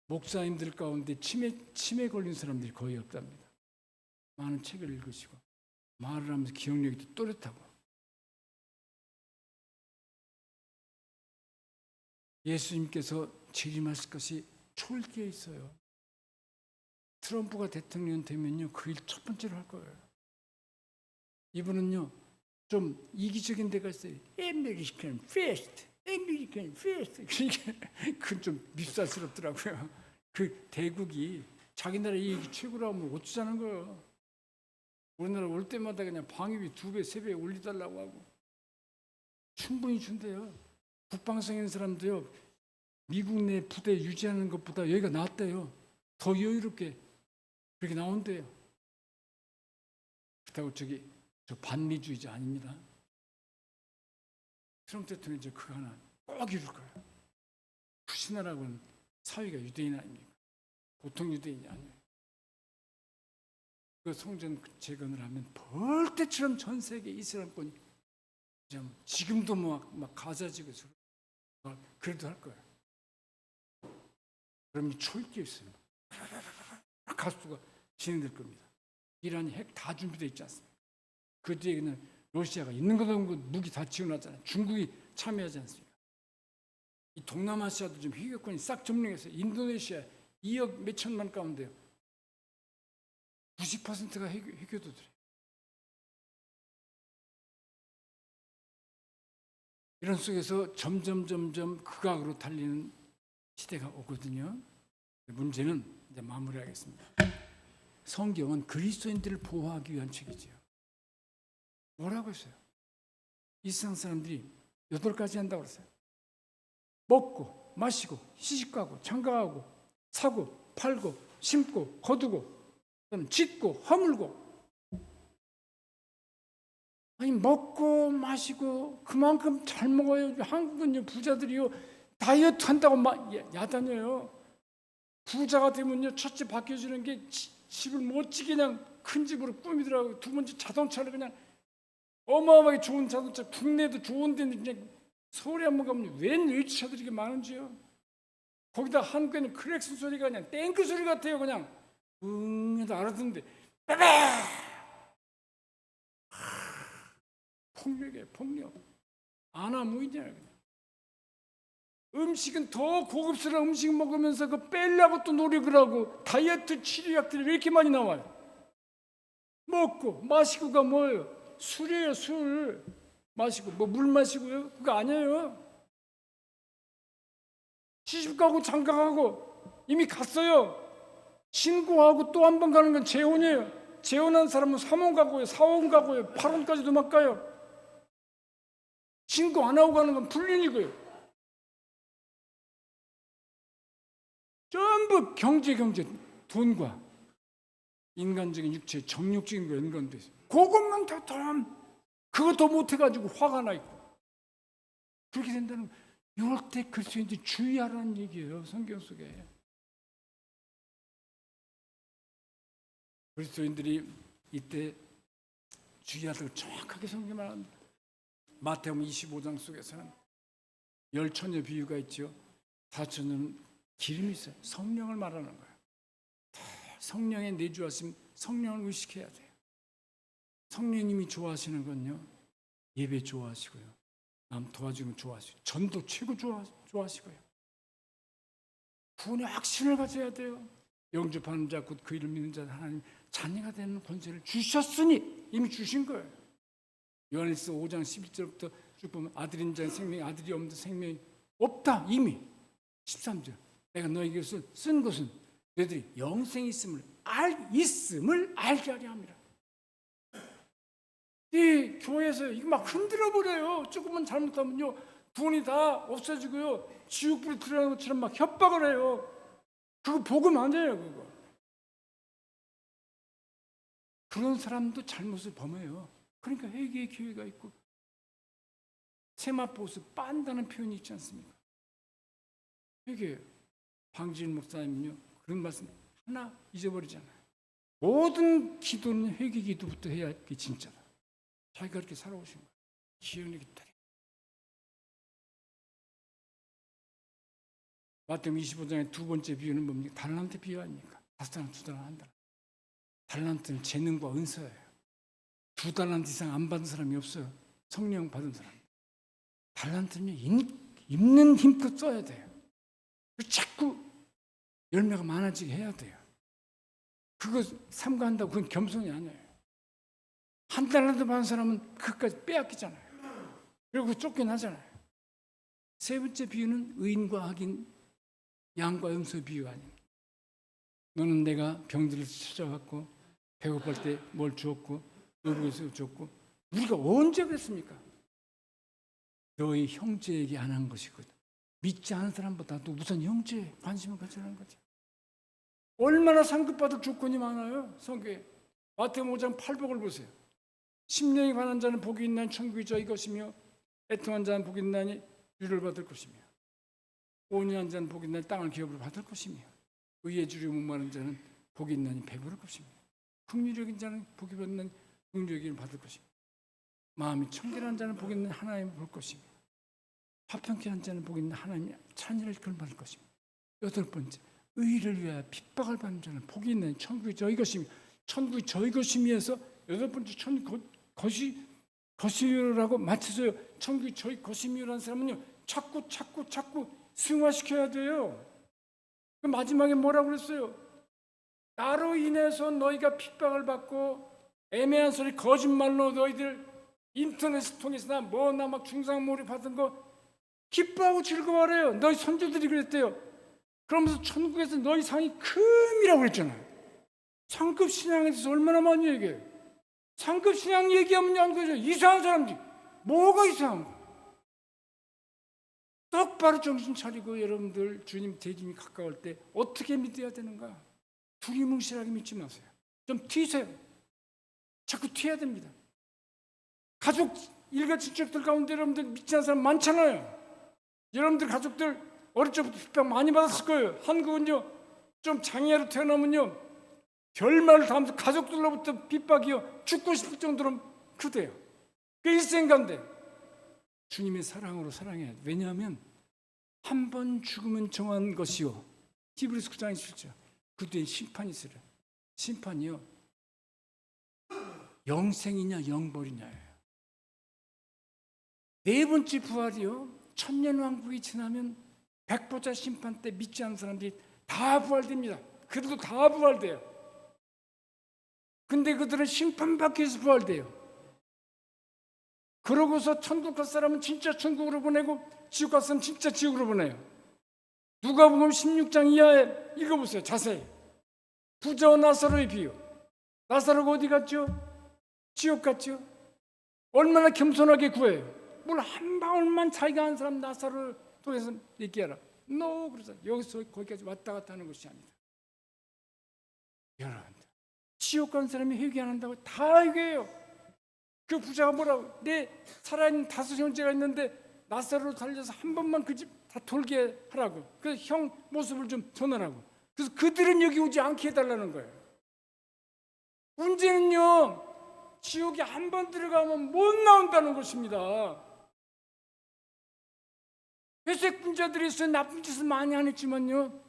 목사님들 가운데 치매 걸린 사람들이 거의 없답니다. 많은 책을 읽으시고 말을 하면서 기억력이 또렷하고. 예수님께서 재림하실 것이 초일기에 있어요. 트럼프가 대통령 되면요, 그 일 첫 번째로 할 거예요. 이분은요, 좀 이기적인 데가 있어요. American first, American first. 그건 좀 밉살스럽더라고요. 그 대국이 자기 나라 이익이 최고라고 하면 어쩌자는 거예요. 우리나라 올 때마다 그냥 방위비 2배, 3배 올리달라고 하고 충분히 준대요. 국방성 있는 사람도요, 미국 내 부대 유지하는 것보다 여기가 낫대요. 더 여유롭게 그렇게 나온대요. 그렇다고 저 반미주의자 아닙니다. 트럼프 대통령이 그거 하나 꼭 이룰 거예요. 후신하라고는 사위가 유대인 아닙니까? 보통 유대인이 아니에요. 그 성전 재건을 하면 벌떼처럼 전 세계 이스라엘권이 지금도 막 가자 지구에서 그래도 할 거예요. 그럼 이 초일기에 있습니다. 가수가 진행될 겁니다. 이란이 핵 다 준비되어 있지 않습니까? 그 뒤에는 러시아가 있는 것 없는 것 무기 다 지어놨잖아요. 중국이 참여하지 않습니까? 이 동남아시아도 지금 회계권이 싹 점령해서 인도네시아 2억 몇천만 가운데요, 90%가 회교도들이에요. 이런 속에서 점점 극악으로 달리는 시대가 오거든요. 문제는 이제 마무리하겠습니다. 성경은 그리스도인들을 보호하기 위한 책이지요. 뭐라고 했어요? 이 세상 사람들이 8가지 한다고 그랬어요. 먹고 마시고 시집가고 장가가고 사고 팔고 심고 거두고 짓고 허물고. 아니 먹고 마시고 그만큼 잘 먹어요. 한국은요, 부자들이요 다이어트 한다고 막 야단해요. 부자가 되면요, 첫째 바뀌어주는 게 집을 멋지게 그냥 큰 집으로 꾸미더라고요. 두 번째 자동차를 그냥 어마어마하게 좋은 자동차, 국내도 좋은 데는 그냥 서울에 한번 가면 웬 외제차들이 이렇게 많은지요. 거기다 한국에는 클렉슨 소리가 그냥 탱크 소리 같아요. 그냥 해도 알아듣는데 폭력이에요. 폭력. 아나무인이에요. 음식은 더 고급스러운 음식 먹으면서 그 빼려고 또 노력을 하고 다이어트 치료약들이 왜 이렇게 많이 나와요? 먹고 마시고가 뭐예요? 술이에요. 술 마시고 뭐 물 마시고요? 그거 아니에요. 시집가고 장가가고 이미 갔어요. 신고하고 또 한 번 가는 건 재혼이에요. 재혼한 사람은 3혼 가고요, 4혼 가고요, 8혼까지도 막 가요. 신고 안 하고 가는 건 불륜이고요. 전부 경제, 돈과 인간적인 육체, 정욕적인 거 연관돼 있어요. 그것만 다 그거 더 못해가지고 화가 나 있고. 그렇게 된다는 거. 이럴 때 그리스도인들이 주의하라는 얘기예요. 성경 속에. 그리스도인들이 이때 주의하라고 정확하게 성경이 말합니다. 마태복음 25장 속에서는 10처녀 비유가 있죠. 4처녀는 기름이 있어요. 성령을 말하는 거예요. 성령의 내주하심, 성령을 의식해야 돼요. 성령님이 좋아하시는 건요, 예배 좋아하시고요, 남 도와주면 좋아하시고, 전도 최고 좋아하시고요, 구원의 확신을 가져야 돼요. 영접하는 자 곧 그 이름 믿는 자 하나님 자녀가 되는 권세를 주셨으니 이미 주신 거예요. 요한일서 5장 11절부터 쭉 보면 아들인 자는 생명이, 아들이 없는 생명이 없다. 이미 13절 내가 너에게 쓴 것은 너희들이 영생이 있음을 알게 하려 함이라. 이 교회에서 이거 막 흔들어 버려요. 조금만 잘못하면요 돈이 다 없어지고요 지옥불이 들어가는 것처럼 막 협박을 해요. 그거 복음 아니에요. 그거. 그런 사람도 잘못을 범해요. 그러니까 회개의 기회가 있고 세마포스 빤다는 표현이 있지 않습니까? 회개예요. 방지인 목사님은요 그런 말씀 하나 잊어버리잖아요. 모든 기도는 회개 기도부터 해야 그게 진짜다. 자기가 그렇게 살아오신 거예요. 기억력이 있다. 마태복음 25장의 두 번째 비유는 뭡니까? 달란트 비유 아닙니까? 5달란트, 2달란트, 1달란트. 달란트는 재능과 은사예요. 2달란트 이상 안 받은 사람이 없어요. 성령 받은 사람. 달란트는요 있는 힘껏 써야 돼요. 자꾸 열매가 많아지게 해야 돼요. 그거 삼가한다고 그건 겸손이 아니에요. 1달란트 받은 사람은 그것까지 빼앗기잖아요. 그리고 쫓겨나잖아요. 세 번째 비유는 의인과 악인, 양과 염소 비유 아닙니까? 너는 내가 병들을 찾아왔고 배고플 때 뭘 주었고 노루에서 줬고 우리가 언제 그랬습니까? 너희 형제에게 안 한 것이거든. 믿지 않은 사람보다도 우선 형제에 관심을 가지라는 거죠. 얼마나 상급받을 조건이 많아요. 성경에 마태복음 5장 8복을 보세요. 심령이 관한 자는 복이 있나니 천국이 저희 것이며 애통한 자는 복이 있나니 유를 받을 것이며 온유한 자는 복이 있나니 땅을 기업으로 받을 것이며 의에 주려 목마른 자는 복이 있나니 배부를 것이며 긍휼히 여긴 자는 복이 있나니 긍휼히 여김을 받을 것이며 마음이 청결한 자는 복이 있나니 하나님을 볼 것이며 화평케 한 자는 복이 있나니 하나님이 찬이를 그걸 받을 것이며 여덟 번째 의를 위하여 핍박을 받는 자는 복이 있나니 천국이 저희 것이며 천국이 저희 것이며에서 여덟 번째 것이라고 맞춰서요. 천국이 저희 것이며라는 사람은요 자꾸 승화시켜야 돼요. 그 마지막에 뭐라고 그랬어요? 나로 인해서 너희가 핍박을 받고 애매한 소리 거짓말로 너희들 인터넷을 통해서나 뭐나 막 중상모리 받은 거 기뻐하고 즐거워하래요. 너희 선조들이 그랬대요. 그러면서 천국에서 너희 상이 큼이라고 그랬잖아요. 상급 신앙에 대해서 얼마나 많이 얘기해요. 상급 신앙 얘기하면 안 그죠? 이상한 사람들이 뭐가 이상한 거? 똑바로 정신 차리고 여러분들 주님 대림이 가까울 때 어떻게 믿어야 되는가? 두리뭉실하게 믿지 마세요. 좀 튀세요. 자꾸 튀어야 됩니다. 가족 일가 친척들 가운데 여러분들 믿지 않는 사람 많잖아요. 여러분들 가족들 어릴 적부터 핍박 많이 받았을 거예요. 한국은요 좀 장애로 태어나면요 별말을 다 하면서 가족들로부터 핍박이요 죽고 싶을 정도로 크대요. 그 일생간데 주님의 사랑으로 사랑해야 돼. 왜냐하면 한 번 죽으면 정한 것이요 히브리서 9장 27절 그 뒤에 심판이 있으려. 심판이요 영생이냐 영벌이냐예요. 네 번째 부활이요 천년왕국이 지나면 백보자 심판 때 믿지 않는 사람들이 다 부활됩니다. 그들도 다 부활돼요. 근데 그들은 심판받기 위해서 부활돼요. 그러고서 천국 갈 사람은 진짜 천국으로 보내고 지옥 갈 사람은 진짜 지옥으로 보내요. 누가복음 16장 이하에 읽어보세요. 자세히. 부자와 나사로의 비유. 나사로가 어디 갔죠? 지옥 갔죠? 얼마나 겸손하게 구해요. 물 한 방울만 자기가 한 사람 나사로를 통해서 얘기하라. 너 그러자. 여기서 거기까지 왔다 갔다 하는 것이 아니다. 여러분 지옥 간 사람이 회개 안 한다고 다 회개해요. 그 부자가 뭐라고? 내 살아있는 5 형제가 있는데 나사로로 달려서 한 번만 그 집 다 돌게 하라고. 그 형 모습을 좀 전하라고. 그래서 그들은 여기 오지 않게 해달라는 거예요. 문제는요 지옥에 한 번 들어가면 못 나온다는 것입니다. 회색 분자들이 있어요. 나쁜 짓을 많이 안 했지만요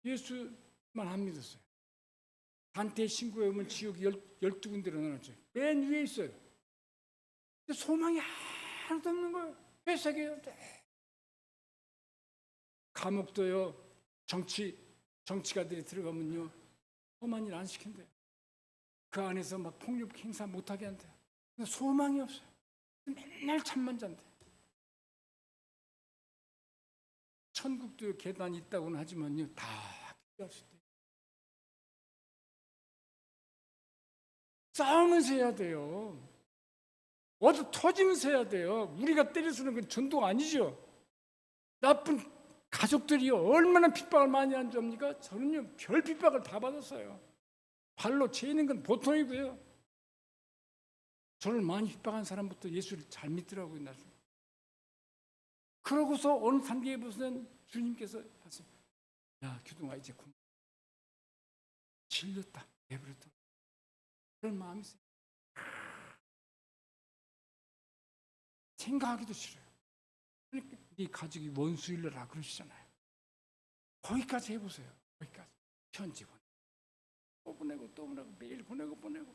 예수만 안 믿었어요. 단테의 신구에 보면 지옥이 12군데로 나눴죠. 맨 위에 있어요. 근데 소망이 하나도 없는 거예요. 회색이에요. 감옥도요 정치가들이 들어가면요 험한 일 안 시킨대요. 그 안에서 막 폭력 행사 못하게 한대요. 소망이 없어요. 맨날 잠만 잔대요. 천국도 계단이 있다고는 하지만요, 다 기도할 수 있대요. 싸우면서 해야 돼요. 어디 터지면서 해야 돼요. 우리가 때려 쓰는 건 전도가 아니죠. 나쁜 가족들이 얼마나 핍박을 많이 한 겁니까? 저는요, 별 핍박을 다 받았어요. 발로 채이는 건 보통이고요. 저를 많이 핍박한 사람부터 예수를 잘 믿더라고요. 나중에. 그러고서 어느 단계에 보면 주님께서 하세요. 야, 규동아, 이제 그만. 질렸다, 배부르다. 그런 마음이 있어요. 생각하기도 싫어요. 그러니까 네 가족이 원수일러라 그러시잖아요. 거기까지 해보세요. 거기까지. 편지 보내고 또 보내고 매일 보내고.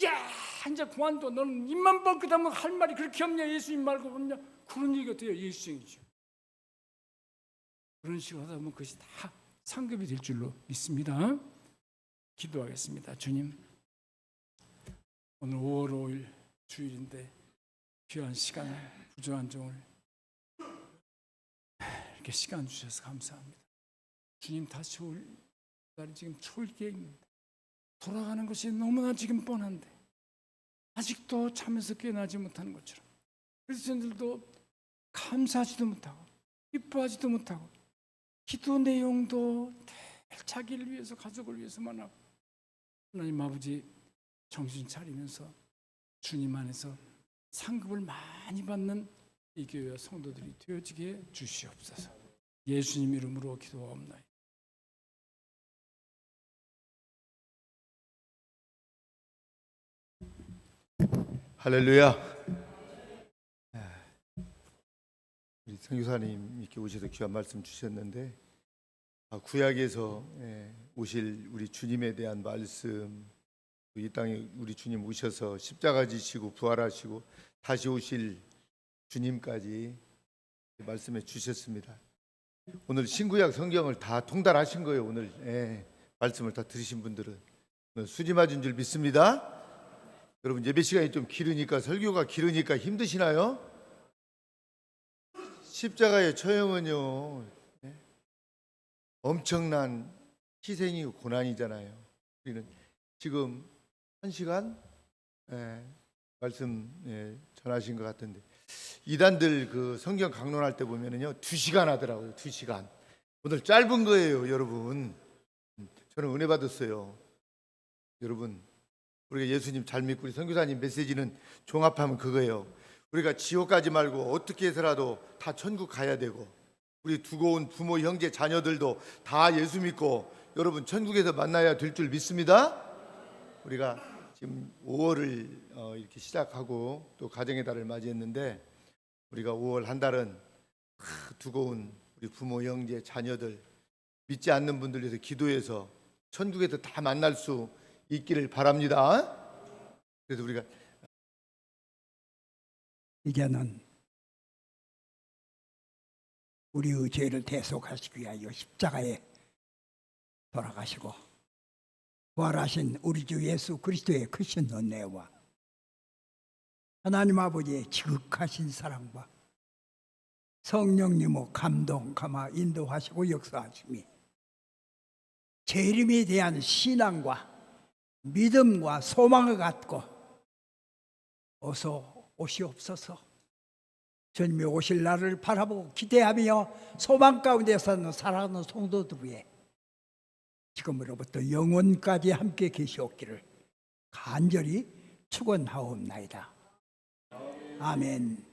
야, 이제 그만둬. 너는 입만 뻥끗하면 할 말이 그렇게 없냐? 예수님 말고 없냐? 그런 얘기가 돼요. 예수쟁이죠. 그런 식으로 하다 보면 그것이 다 상급이 될 줄로 믿습니다. 기도하겠습니다. 주님, 오늘 5월 5일 주일인데 귀한 시간을, 부족한 종을 이렇게 시간 주셔서 감사합니다. 주님, 다시 올 날이 지금 초일기입니다. 돌아가는 것이 너무나 지금 뻔한데 아직도 잠에서 깨어나지 못하는 것처럼 그리스도인들도 감사하지도 못하고 기뻐하지도 못하고 기도 내용도 늘 자기를 위해서, 가족을 위해서만 하고, 하나님 아버지, 정신 차리면서 주님 안에서 상급을 많이 받는 이 교회와 성도들이 되어지게 주시옵소서. 예수님 이름으로 기도하옵나이다. 할렐루야. 우리 선교사님 이렇게 오셔서 귀한 말씀 주셨는데, 구약에서 오실 우리 주님에 대한 말씀, 이 땅에 우리 주님 오셔서 십자가 지시고 부활하시고 다시 오실 주님까지 말씀해 주셨습니다. 오늘 신구약 성경을 다 통달하신 거예요. 오늘 말씀을 다 들으신 분들은 오늘 수지 맞은 줄 믿습니다. 여러분, 예배 시간이 좀 길으니까, 설교가 길으니까 힘드시나요? 십자가의 처형은요, 엄청난 희생이고 고난이잖아요. 우리는 지금 1시간 말씀 전하신 것 같은데, 이단들 그 성경 강론할 때 보면은요 2시간 하더라고요. 2시간. 오늘 짧은 거예요, 여러분. 저는 은혜 받았어요. 여러분, 우리가 예수님 잘 믿고 우리 선교사님 메시지는 종합하면 그거예요. 우리가 지옥 가지 말고 어떻게 해서라도 다 천국 가야 되고, 우리 두고 온 부모, 형제, 자녀들도 다 예수 믿고 여러분 천국에서 만나야 될 줄 믿습니다. 우리가 지금 5월을 이렇게 시작하고 또 가정의 달을 맞이했는데, 우리가 5월 한 달은 두고 온 우리 부모, 형제, 자녀들, 믿지 않는 분들 위해서 기도해서 천국에서 다 만날 수 있기를 바랍니다. 그래서 우리가 이제는 우리의 죄를 대속하시기 위하여 십자가에 돌아가시고 부활하신 우리 주 예수 그리스도의 크신 은혜와 하나님 아버지의 지극하신 사랑과 성령님의 감동, 감화, 인도하시고 역사하심이 재림에 대한 신앙과 믿음과 소망을 갖고 어서 오시옵소서. 주님이 오실 날을 바라보고 기대하며 소망 가운데 사는 사랑하는 성도들 위해 지금으로부터 영원까지 함께 계시옵기를 간절히 축원하옵나이다. 아멘.